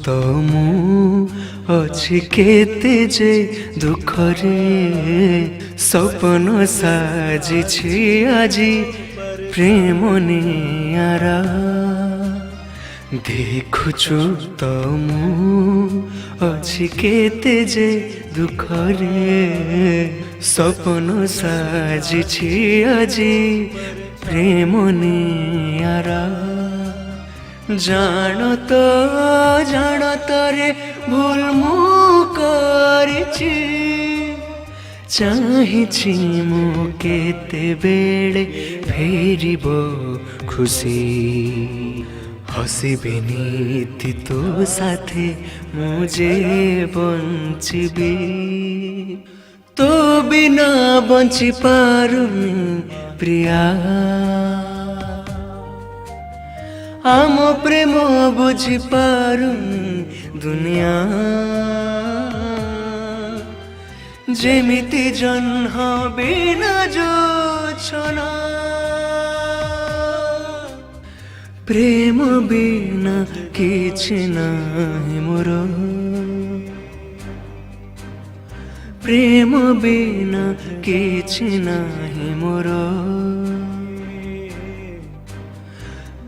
तो मु अछि केते जे दुख रे सपन साजिछि आजी प्रेम नियारा देखुछु तो मु अछि केते जे दुख रे सपन साजिछि आजी प्रेम नियारा जान तो रे भूल मु करिछि चाहिछि मु केते बेले फेरिबो खुशी हसिबिनी तो साथे मुझे बंचिबी तो बिना बंची पारुनी प्रिया आम प्रेम बुझी पारुनी दुनिया जेमिति जन्ह बिना जोछना प्रेम बिना किछि नाही मोर प्रेम बिना किछि नाही मोर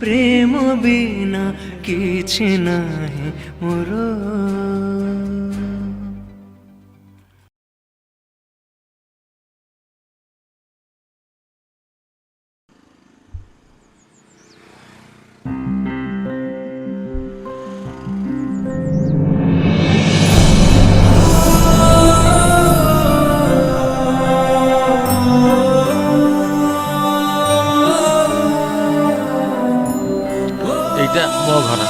प्रेम बिना किछि नाही मोर এইটা ମୋ ଘର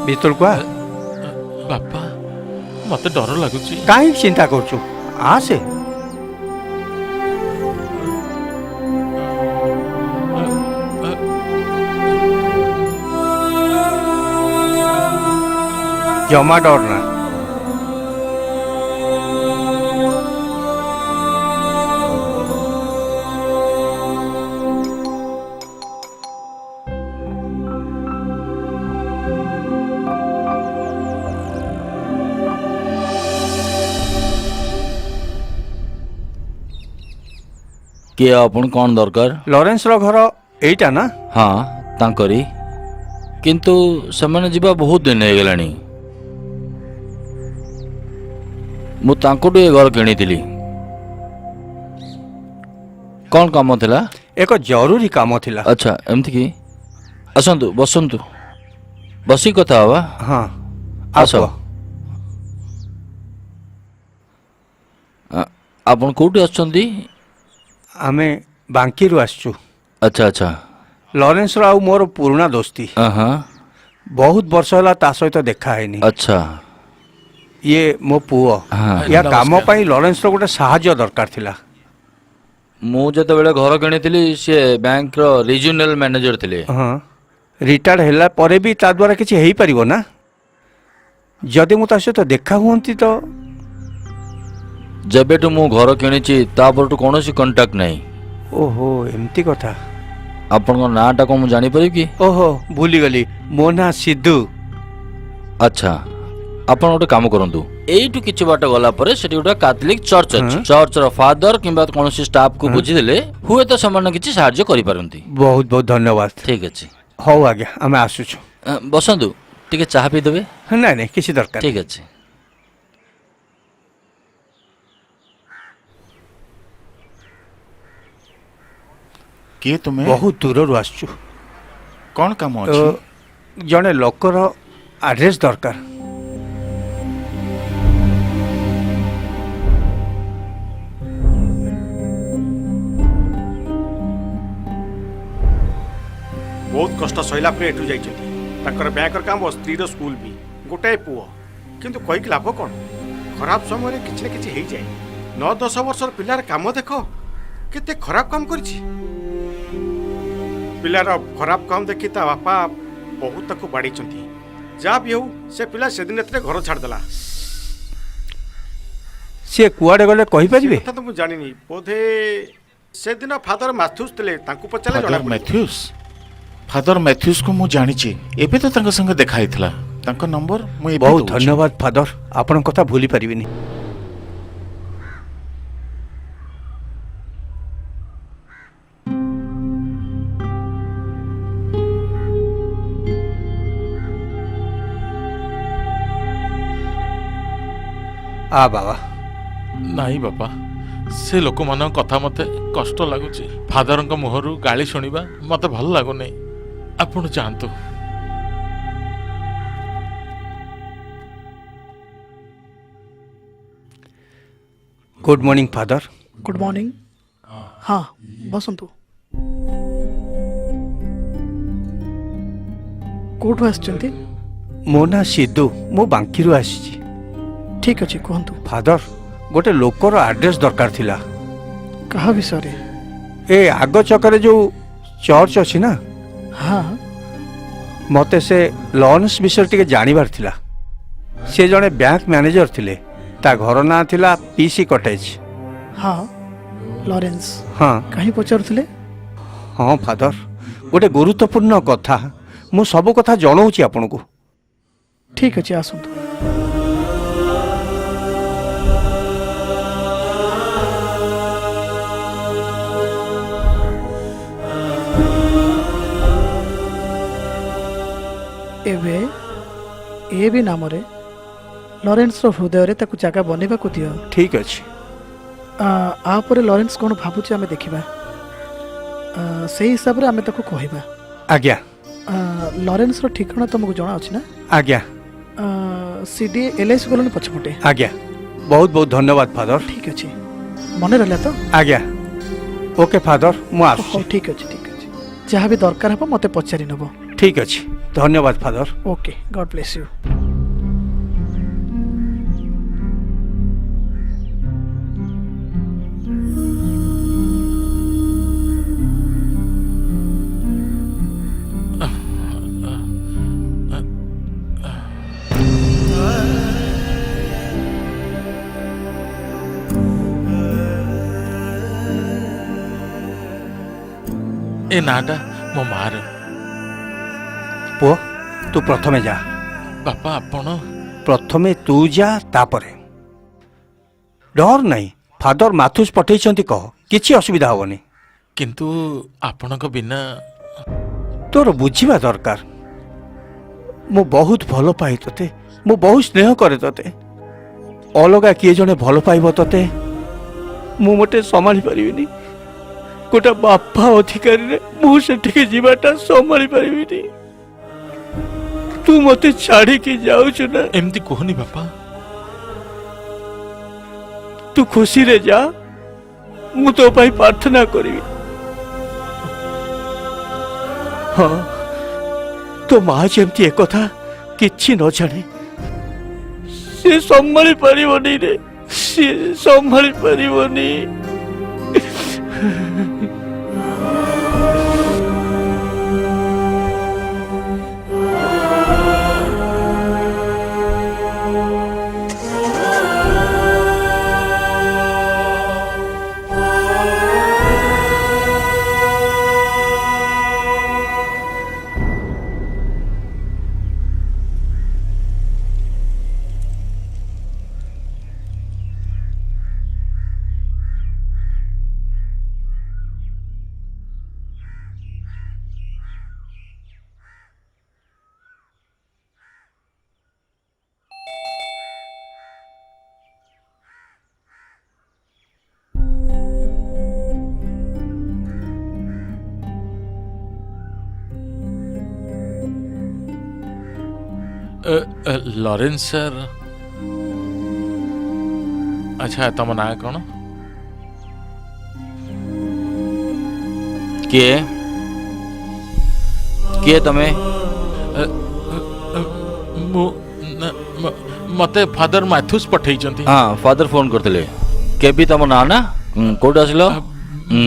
ଭିତରକୁ ଆ। ବାପା ମତେ ଡର ଲାଗୁଛି। କାହିଁକି ଚିନ୍ତା କରୁଛୁ ଆସେ। जमा डरना। କିଏ ଆପଣ କ'ଣ ଦରକାର? ଲରେନ୍ସର ଘର ଏଇଟା ନା? ହଁ ତାଙ୍କରି, କିନ୍ତୁ ସେମାନେ ଯିବା ବହୁତ ଦିନ ହେଇଗଲାଣି। ମୁଁ ତାଙ୍କଠୁ ଏ ଘର କିଣିଥିଲି। କ'ଣ କାମ ଥିଲା? ଏକ ଜରୁରୀ କାମ ଥିଲା। ଆଚ୍ଛା ଏମିତି କି? ଆସନ୍ତୁ ବସନ୍ତୁ, ବସିକି କଥା ହବା। ହଁ ଆସ। ଆପଣ କୋଉଠି ଆସୁଛନ୍ତି? ଆମେ ବାଙ୍କିରୁ ଆସିଛୁ। ଆଚ୍ଛା ଆଚ୍ଛା। ଲରେନ୍ସର ଆଉ ମୋର ପୁରୁଣା ଦୋସ୍ତି। ବହୁତ ବର୍ଷ ହେଲା ତା ସହିତ ଦେଖା ହେଇନି। ଆଚ୍ଛା। ଇଏ ମୋ ପୁଅ। ୟା କାମ ପାଇଁ ଲରେନ୍ସର ଗୋଟେ ସାହାଯ୍ୟ ଦରକାର ଥିଲା। ମୁଁ ଯେତେବେଳେ ଘର କିଣିଥିଲି ସିଏ ବ୍ୟାଙ୍କର ରିଜିଓନାଲ ମ୍ୟାନେଜର ଥିଲେ। ହଁ ରିଟାୟାର୍ଡ ହେଲା ପରେ ବି ତା ଦ୍ୱାରା କିଛି ହେଇପାରିବ ନା? ଯଦି ମୁଁ ତା ସହିତ ଦେଖା ହୁଅନ୍ତି ତ? ଯେବେଠୁ ମୁଁ ଘର କିଣିଛି ତାପରଠୁ କୌଣସି କଣ୍ଟାକ୍ଟ ନାହିଁ। ଓହୋ ଏମିତି କଥା। ଆପଣଙ୍କ ନାଁଟା କ'ଣ ମୁଁ ଜାଣିପାରିବି କି? ଓହୋ ଭୁଲିଗଲି, ମୋ ନାଁ ସିଧୁ। ଆଚ୍ଛା ଆପଣ ଗୋଟେ କାମ କରନ୍ତୁ, ଏଇଠୁ କିଛି ବାଟ ଗଲା ପରେ ସେଠି ଗୋଟେ କାଥଲିକ ଚର୍ଚ୍ଚ ଅଛି। ଚର୍ଚ୍ଚର ଫାଦର କିମ୍ବା କୌଣସି ଷ୍ଟାଫକୁ ବୁଝିଦେଲେ ହୁଏତ ସେମାନେ କିଛି ସାହାଯ୍ୟ କରିପାରନ୍ତି। ବହୁତ ବହୁତ ଧନ୍ୟବାଦ। ଠିକ ଅଛି। ହଉ ଆଜ୍ଞା ଆମେ ଆସୁଛୁ। ବସନ୍ତୁ, ଟିକେ ଚାହା ପିଇଦେବେ? ନାଇଁ ନାଇଁ କିଛି ଦରକାର। ଠିକ ଅଛି। କିଏ ତୁମେ? ବହୁତ ଦୂରରୁ ଆସିଛୁ। କ'ଣ କାମ ଅଛି? ଜଣେ ଲୋକର ଆଡ୍ରେସ୍ ଦରକାର। ବହୁତ କଷ୍ଟ ସହିଲା ପରେ ଏଠୁ ଯାଇଛନ୍ତି। ତାଙ୍କର ବ୍ୟାଙ୍କର କାମ, ସ୍ତ୍ରୀର ସ୍କୁଲ ବି, ଗୋଟାଏ ପୁଅ। କିନ୍ତୁ କହିକି ଲାଭ କ'ଣ? ଖରାପ ସମୟରେ କିଛି ନା କିଛି ହେଇଯାଏ। 9-10 ବର୍ଷର ପିଲାର କାମ ଦେଖ, କେତେ ଖରାପ କାମ କରିଛି। ପିଲାର ଖରାପ କାମ ଦେଖି ତା ବାପା ବହୁତ ତାକୁ ବାଡ଼େଇଛନ୍ତି। ଯାହା ବି ହଉ ସେ ପିଲା ସେଦିନ ଏଥିରେ ଘର ଛାଡ଼ିଦେଲା। ସିଏ କୁଆଡ଼େ ଗଲେ କହିପାରିବେ? କଥା ତ ମୁଁ ଜାଣିନି, ବୋଧେ ସେଦିନ ଫାଦର ମାଥ୍ୟୁସ୍ ଥିଲେ, ତାଙ୍କୁ ପଚାରିଲେ ଜଣା ପଡ଼ିବ। ମାଥ୍ୟୁସ୍? ଫାଦର ମାଥ୍ୟୁସ୍କୁ ମୁଁ ଜାଣିଛି, ଏବେ ତ ତାଙ୍କ ସଙ୍ଗେ ଦେଖା ହେଇଥିଲା। ତାଙ୍କ ନମ୍ବର ମୁଁ ଏବେ ବହୁତ ଧନ୍ୟବାଦ ଫାଦର, ଆପଣଙ୍କ କଥା ଭୁଲି ପାରିବିନି। ଆ ବାବା। ନାଇଁ ବାପା, ସେ ଲୋକମାନଙ୍କ କଥା ମତେ କଷ୍ଟ ଲାଗୁଛି। ଫାଦରଙ୍କ ମୁହଁରୁ ଗାଳି ଶୁଣିବା ମତେ ଭଲ ଲାଗୁନି। ଆପଣ ଯାଆନ୍ତୁ। Good morning father. Good morning. ହଁ ବସନ୍ତୁ। କୋଉଠୁ ଆସିଛନ୍ତି? ମୋ ନାଁ ସିଧୁ, ମୁଁ ବାଙ୍କିରୁ ଆସିଛି। ଠିକ୍ ଅଛି କୁହନ୍ତୁ। ଫାଦର ଗୋଟେ ଲୋକର ଆଡ୍ରେସ୍ ଦରକାର ଥିଲା। କାହା ବିଷୟରେ? ଏ ଆଗ ଛକରେ ଯୋଉ ଚର୍ଚ୍ଚ ଅଛି ନା, हाँ मते से लॉरेंस विषय टिके जानिबार थिला से जने बैंक मैनेजर थिले ता घर ना थिला पीसी कॉटेज हाँ लॉरेंस हाँ कहीं पचारुଥିଲେ हाँ फादर गोटे गुरुत्वपूर्ण कथा मु सब कथा जनाऊँगी आपन को ठीक अच्छे आसतु एबे ए भी नाम रे लॉरेंस रो हृदय रे ताकू जागा बनेबा को दियो ठीक अच्छे आ परे लॉरेंस कोन भाबुचे आमे देखिबा सेही हिसाब रे आमे ताकू कहबा आज्ञा लॉरेंस रो ठिकाना तुमको जणा अछि ना आज्ञा सीडी एलएस कॉलोनी पछपटे आज्ञा बहुत बहुत धन्यवाद फादर ठीक अछि मने रहला तो आज्ञा ओके फादर मु आसु ठीक अछि जहाँ भी दरकार हबो मते पचारि नबो ठीक अच्छे धन्यवाद father okay god bless you ए नाटा मो मार पुओ तू प्रथमे जा बापा आपण प्रथमे तू जा तापरे डर नहीं फादर माथुस पठेइछंती कह किछि असुविधा होबनी किंतु आपणक बिना तोर बुझिबा दरकार मु बहुत भल पाई तते मु बहुत स्नेह करे तते अलगा किए जने भल पाइब तते मु मोटे संभाली परिबिनी गोटे बापा अधिकारी रे मु सेठिके जीवाटा संभाली परिबिनी तू मते छाड़ी के जाउछु ना एमती कहनी बापा तू खुशी रे जा मु तो पाई प्रार्थना करिबी हाँ तो माँ जमती एक कथा किछि न जाने से संभाली परिबनी रे से संभाली परिबनी लॉरेंस सर अच्छा तुम ना कौन किए किए तमे मते फादर मैथ्यूस पठेइचंती हाँ फादर फोन करते केबी तुम ना ना कोड आसलो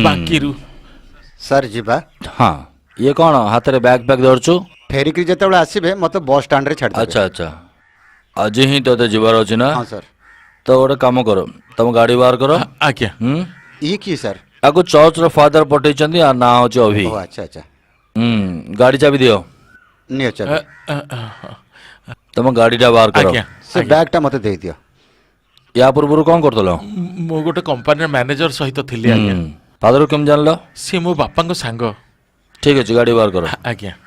बाकीरू सर जीवा हाँ ये कौन हाथ रे बैग पैक धरछु फेरिक जेतेबेले आसीबे मते बस स्टैंड रे छाड़ अच्छा अच्छा आज ही तो जीवार अछि ना हां सर तो गोटे काम करो तुम गाड़ी बाहर करो आज्ञा ई की सर आगो चर्च रो फादर पठेइचंती आ ना होछ अभी ओ अच्छा अच्छा गाड़ी चाबी दियो नियो चल तुम गाड़ीटा बाहर करो आज्ञा से बैगटा मते दे दियो या पूर्व कौन करतलो मो गोटे कंपनी मैनेजर सहित थिले आज्ञा फादर केम जानलो सी मो बापा को सांग ठीक अछि गाड़ी बाहर करो आज्ञा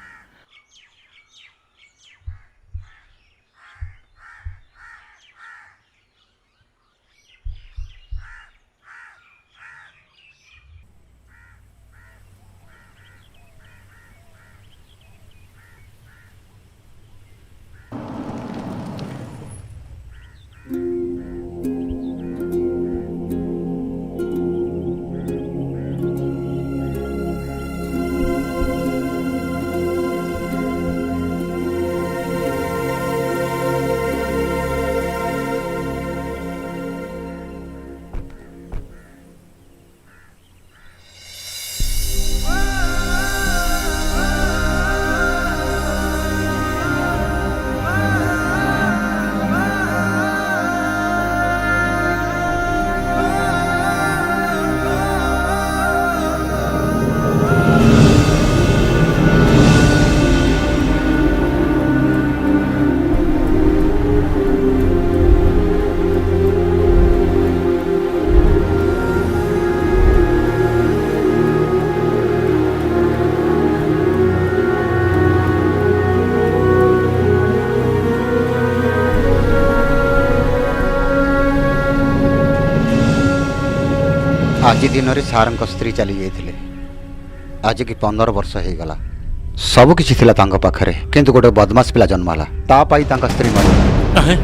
आज दिन में सार स्त्री चली जाइए आज की 15 वर्ष हो गला सब किसी थिला तांको पाखरे किंतु गोटे बदमाश पिला जन्मला ता पाई तांका स्त्री मरिला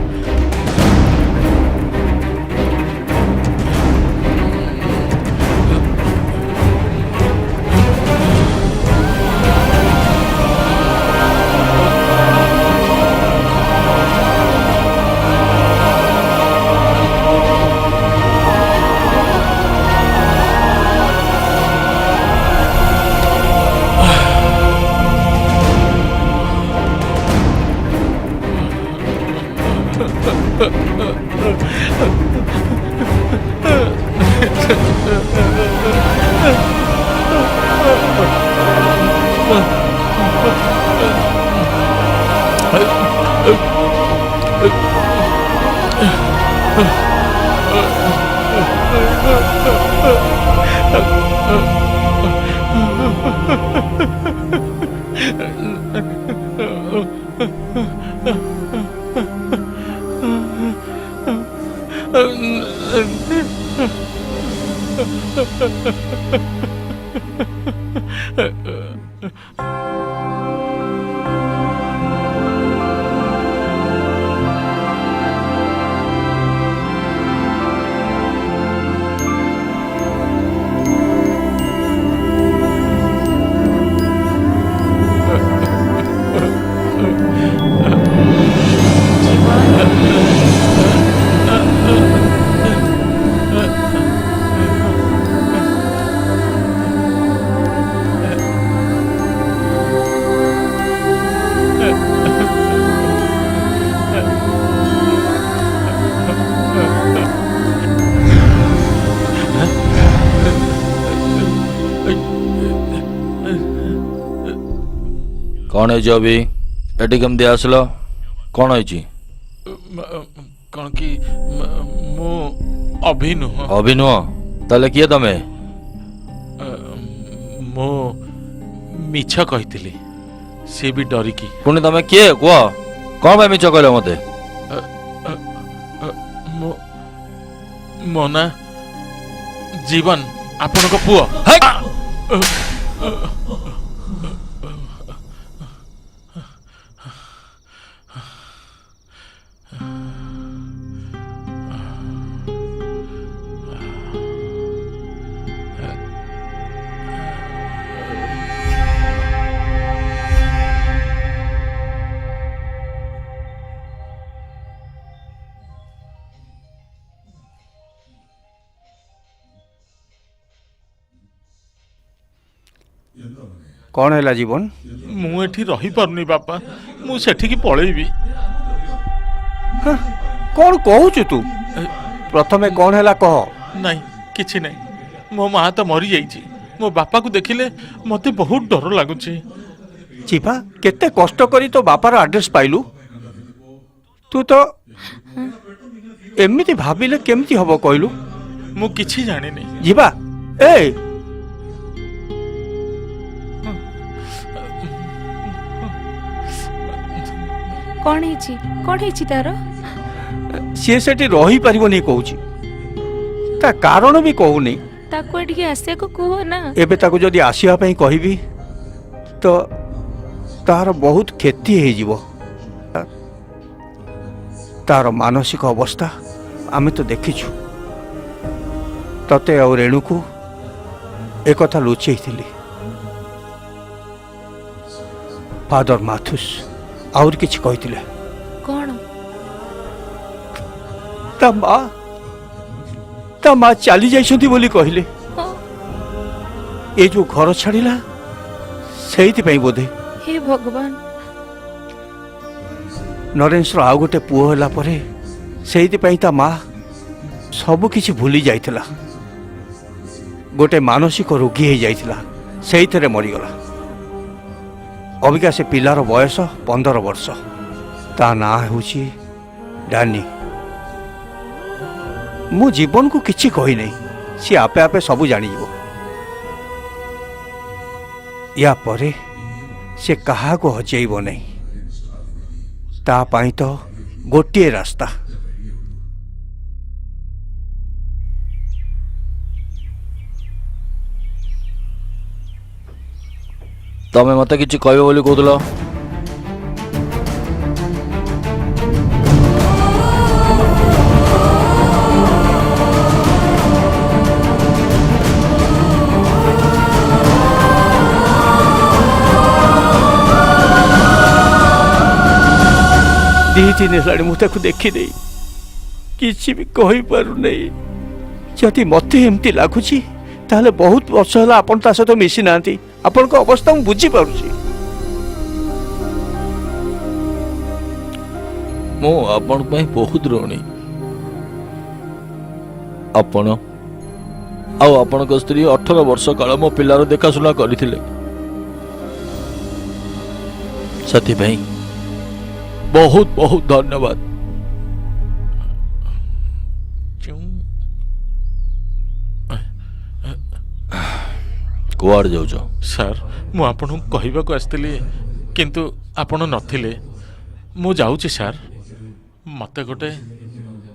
कौन है अभी एटी केमती आसल कौन है कौन कि मु अभी नुह अभी नुह ताले किए तमे मु मिछ कहितली से भी डरिकी पुणी तमे किए कह कौन भाई मिछ कहल मते मो ना जीवन आपण को पुओ कौन है जीवन मु एठी रही पारुनी बापा मु सेठी की पळेबी कौन कहूचु तू प्रथमे कौन है कह नहीं किछि नहीं मो माँ तो मरी जाइछि मो बापा को देखिले मते बहुत डर लागुछि चिपा केते कष्ट करी तो बापार एड्रेस पाइलु तू तो एमिति भाबिले केमती हबो कहलु मु किछि जानि नहीं जीवा ए कौन है तार सी सेठी रही पारिबनी कहूची ता कारण भी कहूनी ताको एठी आसे को कहो ना एबे ताको जदी आसीबा पई कहिबी तो तार बहुत क्षति हे जीवो तार मानसिक अवस्था आमे तो देखिछु तते और रेणु को एक कथा लुचई थिली फादर माथुस और किछ कहिथिले कौन ता माँ चली जाइछंती बोली कहले ए जो घर छाड़िला सेहिति पई बोधे हे भगवान नरेश आउ गोटे पुओ होला परे सेहिति पई ता माँ सब किछि भूली जाइथिला गोटे मानसिक रोगी हो जाइथिला सेहिथरे मरिगला अबिका से पिलार बयस 15 वर्ष ता ना होची डानी मु जीवन को किछि कहि नहीं सी आपे आपे सब जानी जीवो या परे से कहा को हजेइबो नहीं ता पाई तो गोटे रास्ता ତମେ ମତେ କିଛି କହିବ ବୋଲି କହୁଥିଲ। ଦି ଦିନ ହେଲାଣି ମୁଁ ତାକୁ ଦେଖିନେଇ କିଛି ବି କହିପାରୁନେଇ। ଯଦି ମତେ ଏମିତି ଲାଗୁଛି ତାହେଲେ ବହୁତ ବର୍ଷ ହେଲା ଆପଣ ତା ସହିତ ମିଶି ନାହାନ୍ତି। ଆପଣଙ୍କ ଅବସ୍ଥା ମୁଁ ବୁଝିପାରୁଛି। ମୁଁ ଆପଣଙ୍କ ପାଇଁ ବହୁତ ଋଣୀ। ଆପଣ ଆଉ ଆପଣଙ୍କ ସ୍ତ୍ରୀ 18 ବର୍ଷ କାଳ ମୋ ପିଲାର ଦେଖାଶୁଣା କରିଥିଲେ। ସେଥିପାଇଁ ବହୁତ ବହୁତ ଧନ୍ୟବାଦ। କୁଆଡ଼େ ଯାଉଛ? ସାର୍ ମୁଁ ଆପଣଙ୍କୁ କହିବାକୁ ଆସିଥିଲି କିନ୍ତୁ ଆପଣ ନଥିଲେ। ମୁଁ ଯାଉଛି ସାର୍। ମୋତେ ଗୋଟେ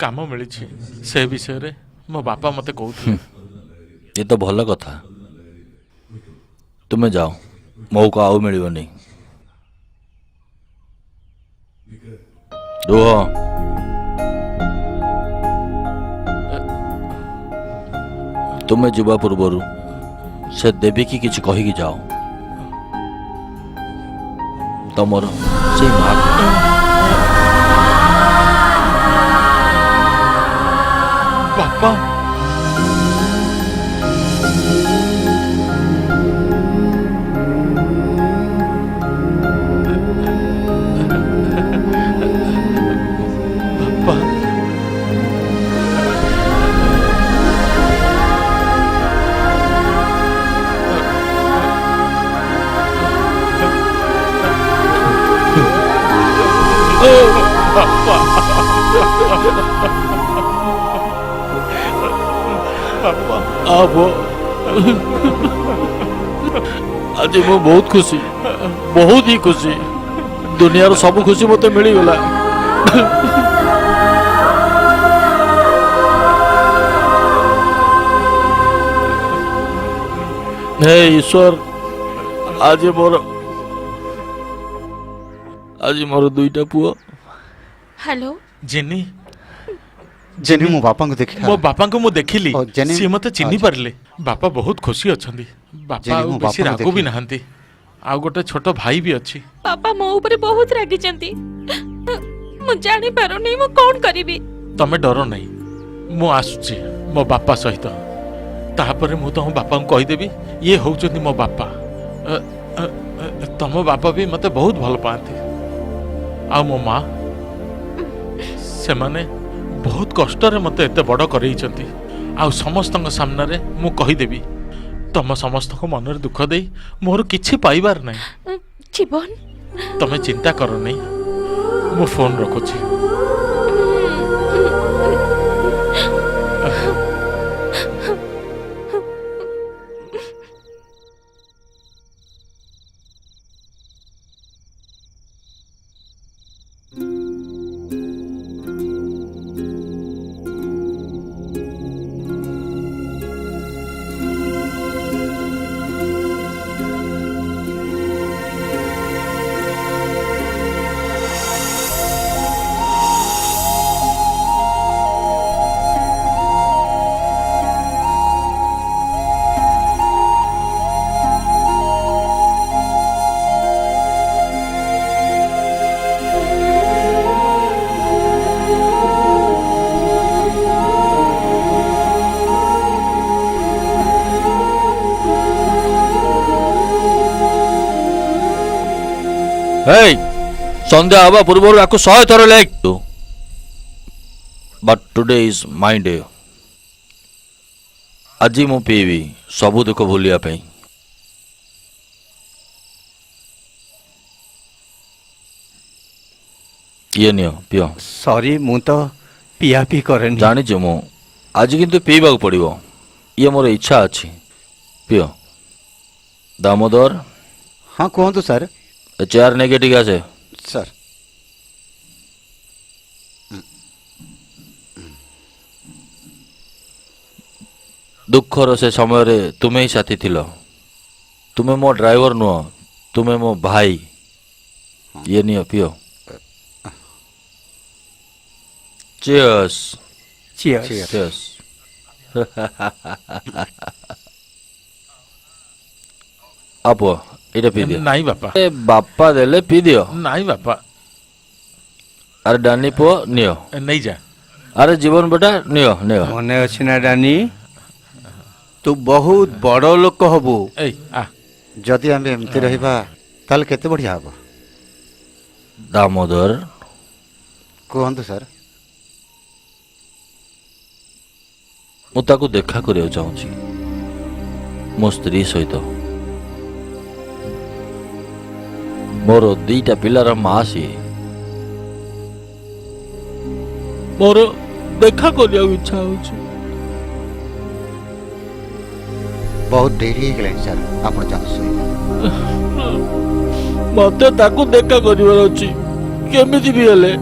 କାମ ମିଳିଛି, ସେ ବିଷୟରେ ମୋ ବାପା ମୋତେ କହୁଥିଲେ। ଏ ତ ଭଲ କଥା। ତୁମେ ଯାଅ, ମଉକା ଆଉ ମିଳିବନି। ରୁହ। ତୁମେ ଯିବା ପୂର୍ବରୁ ସେ ଦେବୀକି କିଛି କହିକି ଯାଅ। ତମର ସେଇ ମା ବାପା आज ମୁଁ ବହୁତ ଖୁସି, ବହୁତ ହି ଖୁସି। ଦୁନିଆର ସବୁ ଖୁସି ମୋତେ ମିଳିଗଲା। ହେ ଈଶ୍ୱର, ଆଜି ମୋର ଦୁଇଟା ପୁଅ। ହ୍ୟାଲୋ ଜେନି, जेनी मो बापा को देखि ମୋ ବାପାଙ୍କୁ ମୁଁ ଦେଖିଲି, ଜେନି ସିଏ ମୋତେ ଚିହ୍ନି ପାରିଲେ। ବାପା ବହୁତ ଖୁସି ଅଛନ୍ତି। ବାପା ଜେନି, ଆଉ ମୋ ବେଶୀ ବାପାଙ୍କୁ ରାଗୁ ବି ଦେଖିଲି। ନାହାନ୍ତି। ଆଉ ଗୋଟେ ଛୋଟ ଭାଇ ବି ଅଛି। ବାପା ମୋ ଉପରେ ବହୁତ ରାଗିଛନ୍ତି। ମୁଁ ଜାଣିପାରୁନି ମୁଁ କଣ କରିବି। ତମେ ଡର ନାହିଁ, ମୁଁ ଆସୁଛି ମୋ ବାପା ସହିତ। ତାପରେ ମୁଁ ତମ ବାପାଙ୍କୁ କହିଦେବି ଇଏ ହଉଛନ୍ତି ମୋ ବାପା। ତମ ବାପା ବି ମୋତେ ବହୁତ ଭଲ ପାଆନ୍ତି। ଆଉ ମୋ ମା, ସେମାନେ ବହୁତ କଷ୍ଟରେ ମୋତେ ଏତେ ବଡ଼ କରେଇଛନ୍ତି। ଆଉ ସମସ୍ତଙ୍କ ସାମ୍ନାରେ ମୁଁ କହିଦେବି ତମ ସମସ୍ତଙ୍କ ମନରେ ଦୁଃଖ ଦେଇ ମୋର କିଛି ପାଇବାର ନାହିଁ। ଜୀବନ, ତମେ ଚିନ୍ତା କର ନାହିଁ। ମୁଁ ଫୋନ୍ ରଖୁଛି। Hey, ସନ୍ଧ୍ୟା ହେବା ପୂର୍ବରୁ ଆକୁ 100 ଥର ଲେଖ। But today is my day. ଆଜି ମୁଁ ପିଇବି ସବୁ ଦୁଃଖ ଭୁଲିବା ପାଇଁ। ଇଏ ନିଅ, ପିଅ। ସରି, ମୁଁ ତ ପିଆ ପି କରେନି। ଜାଣିଛି ମୁଁ, ଆଜି କିନ୍ତୁ ପିଇବାକୁ ପଡ଼ିବ। ଇଏ ମୋର ଇଚ୍ଛା ଅଛି। ପିଅ। ଦାମୋଦର। हाँ कहतु सर। ଚେୟାର ନେଇକି ଟିକେ ଆସେ। सर ଦୁଃଖର ସେ ସମୟରେ ତୁମେ ହିଁ ସାଥୀ ଥିଲ। ତୁମେ ମୋ ଡ୍ରାଇଭର ନୁହଁ, तुम्हें मो भाई ये नहीं पियो चियर्स Cheers. चियर्स आप ଏଇଟା ପିଇ ଦିଅ ନାଇଁ ବାପା ଏ ବାପା ଦେଲେ ପିଇ ଦିଅ ନାଇଁ ବାପା ଆରେ ଡାନି ପୁଅ ନିଅ ନେଇଯା ଆରେ ଜୀବନ ବେଟା ନିଅ ନିଅ ମନେ ଅଛି ନା ଡାନି ତୁ ବହୁତ ବଡ଼ ଲୋକ ହବୁ ଏଇ ଆ ଯଦି ଆମେ ଏମିତି ରହିବା ତାହେଲେ କେତେ ବଢ଼ିଆ ହବ ଦାମୋଦର କୁହନ୍ତୁ ସାର୍। ମୁଁ ତାକୁ ଦେଖା କରିବାକୁ ଚାହୁଁଛି ମୋ ସ୍ତ୍ରୀ ସହିତ ମୋର ଦିଟା ପିଲାର ମା ସିଏ ମୋର ଦେଖା କରିବାକୁ ଇଚ୍ଛା ହଉଛି ବହୁତ ଡେରି ହେଇଗଲାଣି ସାର୍ ଆପଣ ଯାଆନ୍ତୁ ଶୋଇବେ। ମତେ ତାକୁ ଦେଖା କରିବାର ଅଛି କେମିତି ବି ହେଲେ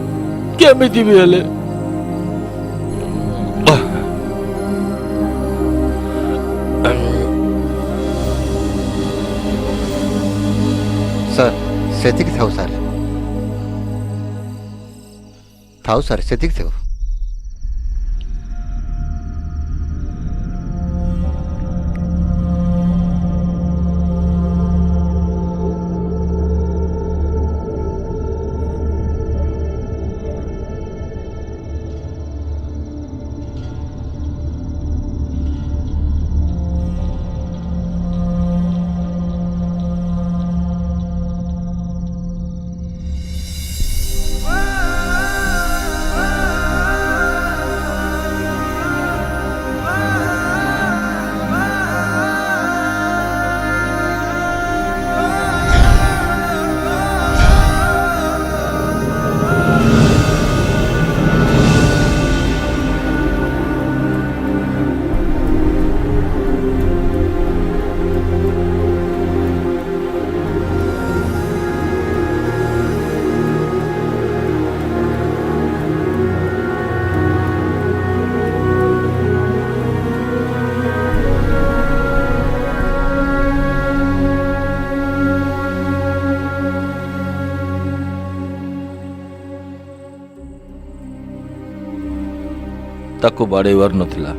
ସାର୍ ସେତିକି ଥାଉ ସାର୍ ସେତିକି ଥାଉ। ତାକୁ ବାଡ଼େଇବାର ନଥିଲା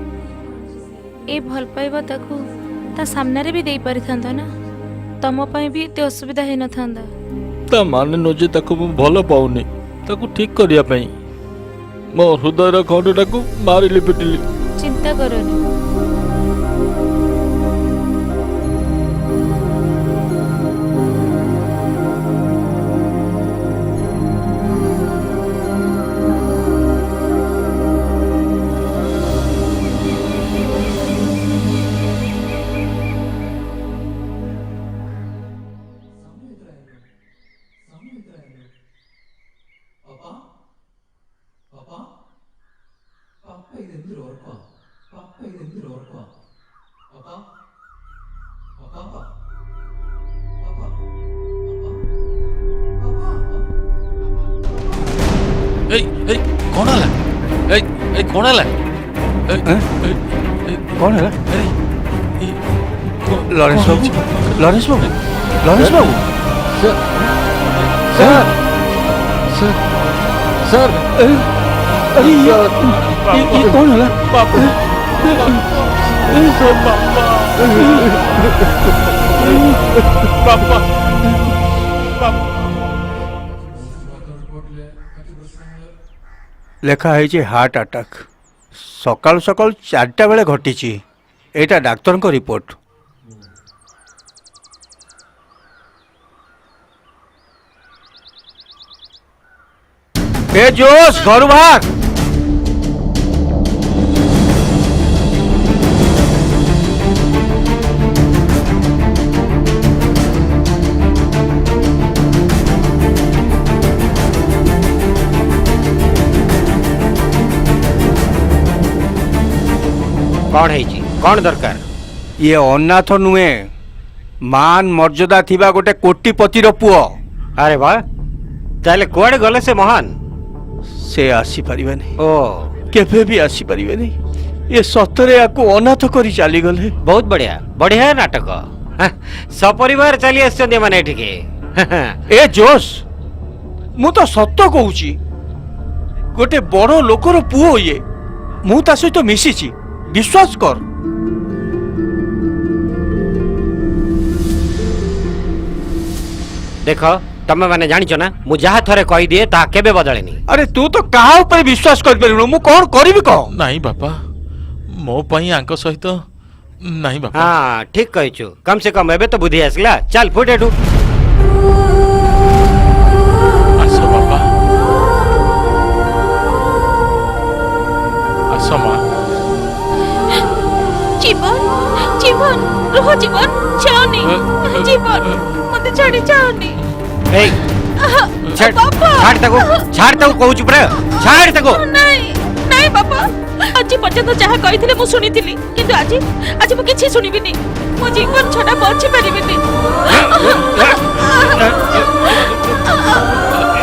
ଏ ଭଲ ପାଇବା ତାକୁ ତା ସାମ୍ନାରେ ବି ଦେଇ ପାରିଥାନ୍ତ ନା ତମ ପାଇଁ ବି ଏତେ ଅସୁବିଧା ହେଇନଥାନ୍ତା। ତା ମାନେ ନୁହେଁ ଯେ ତାକୁ ମୁଁ ଭଲ ପାଉନି ତାକୁ ଠିକ କରିବା ପାଇଁ ମୋ ହୃଦୟର ଖଣ୍ଡଟାକୁ ମାରିଲି ପିଟିଲି ଚିନ୍ତା କରନି କଣ ହେଲା କଣ ହେଲା କଣ ହେଲା ଲରେନ୍ସ ବାବୁ ସାର୍ ସାର୍ अरे ये कौन है लेखा है हार्ट अटैक सकाल सकाल 4टा बेले घटी एटा डाक्तर को रिपोर्ट ए जोश घर भाग कौन है कौन दरकार ये अनाथ नुहे मान मर्यादा थिबा गोटे कोटिपतिर पुओ अरे वाह ताले कुआडे गले से महान से आसी परिबेनी ओ केबे भी आसी परिबेनी ये सतरे याको अनाथ करी चली गले बहुत बढ़िया बढ़िया नाटक सपरिवार चली आसछन्ते माने एठिके ए जोश मु तो सत्य कहूची गोटे बड़ लोकर पुओ ये मु ता सहित मिशिची विश्वास कर। देख तमे माने जानिछ ना मु जहा थरे कहि दिए ता केबे बदलेनी। अरे तू तो कहा ऊपर विश्वास कर परिबो मु कोन करबी कह। नहीं बापा मो पई आंक सहित नहीं बापा। हां ठीक कहिछु कम से कम एबे तो बुद्धि आसला चल फुट एठू। आसो बापा आसो मां। जीवन जीवन रुह जीवन जाओनी जीवन मते छाड़ी जाओनी। ए छाड़ छाड़ तको कहूछु परे छाड़ तको। नहीं नहीं बापा आज पर्यंत जहा कहिथिले मु सुनिथिली किंतु आज मु किछि सुनिबिनी मो जीवन छडा बंची परिबिनी।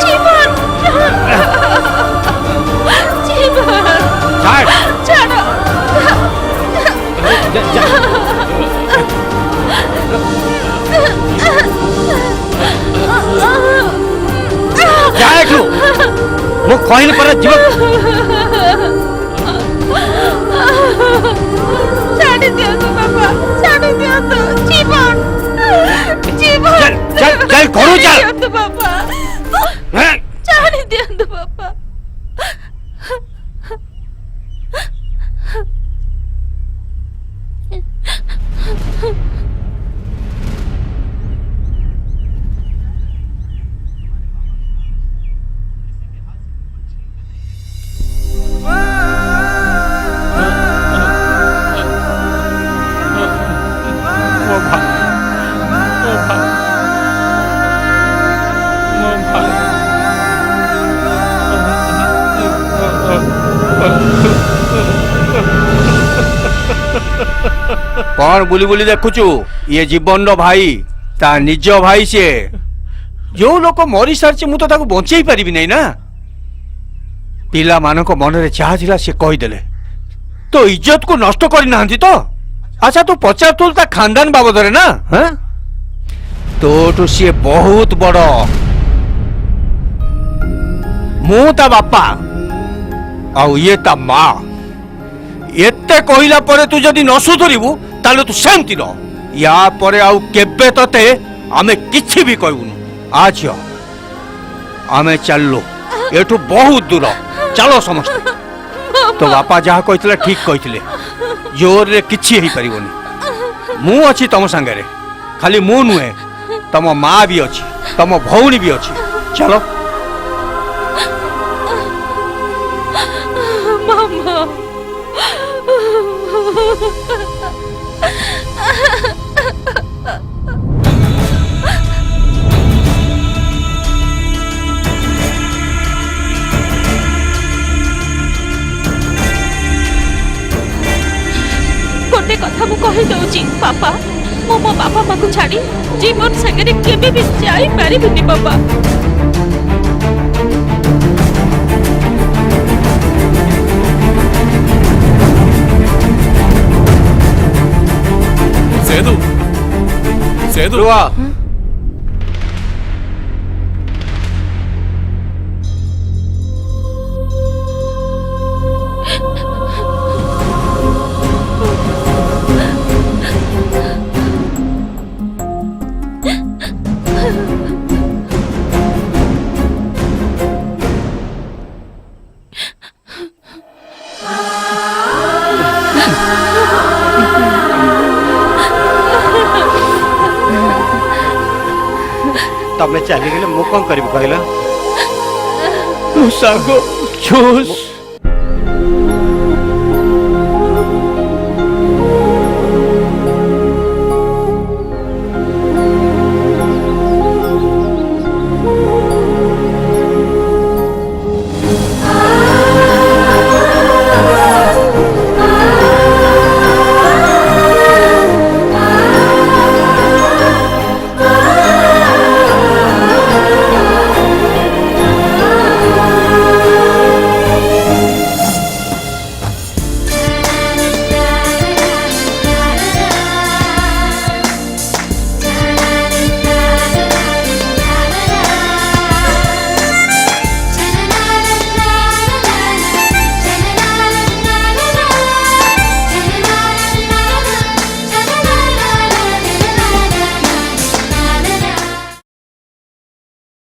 जीवन जीवन छाड़ छाड़ो जाएठू मु कहिल पर जीव छाड़ी दियो तो बाबा छाड़ी दियो तो जीवन जीवन चल चल चल करू चल दियो तो बाबा छाड़ी दियो तो बाबा। कौन बुली बुली देखुचु ये जीवन रो भाई ता निज भाई से जो लोक मरी सारी मु तो ताको बंचेई परिबि नै ना। पिला मानक मन रे चाह थिला से कहि देले तो इज्जत को नष्ट करि नाहंती तो। अच्छा तू पचार तुल ता खानदान बाबद रे ना हां तो तो से बहुत बड़ मु ता बापा आउ ये ता मां एते कहिला परे तू जदी न सुधरिबु ताले तू शांति रह या परे आउ केबे तते आमे किछि भी कहबुनु। आज आमे चललो एठू बहुत दूर चलो समस्त। तो बापा जहा कहितले ठीक कहितले जोर रे किछि हेई परिबोनी मु अछि तम संगे रे खाली मु नुहे तम मां भी अछि तम भौणी भी अछि चलो। मामा गोटे कथा मु कहि दउची पापा मो बापा मां को छाड़ी जीवन संगे केबे भी जाई पारिबिनी बाबा। सेदू सेदू रुआ तमे चली गेले मु कोन करबी कहला सागो जोश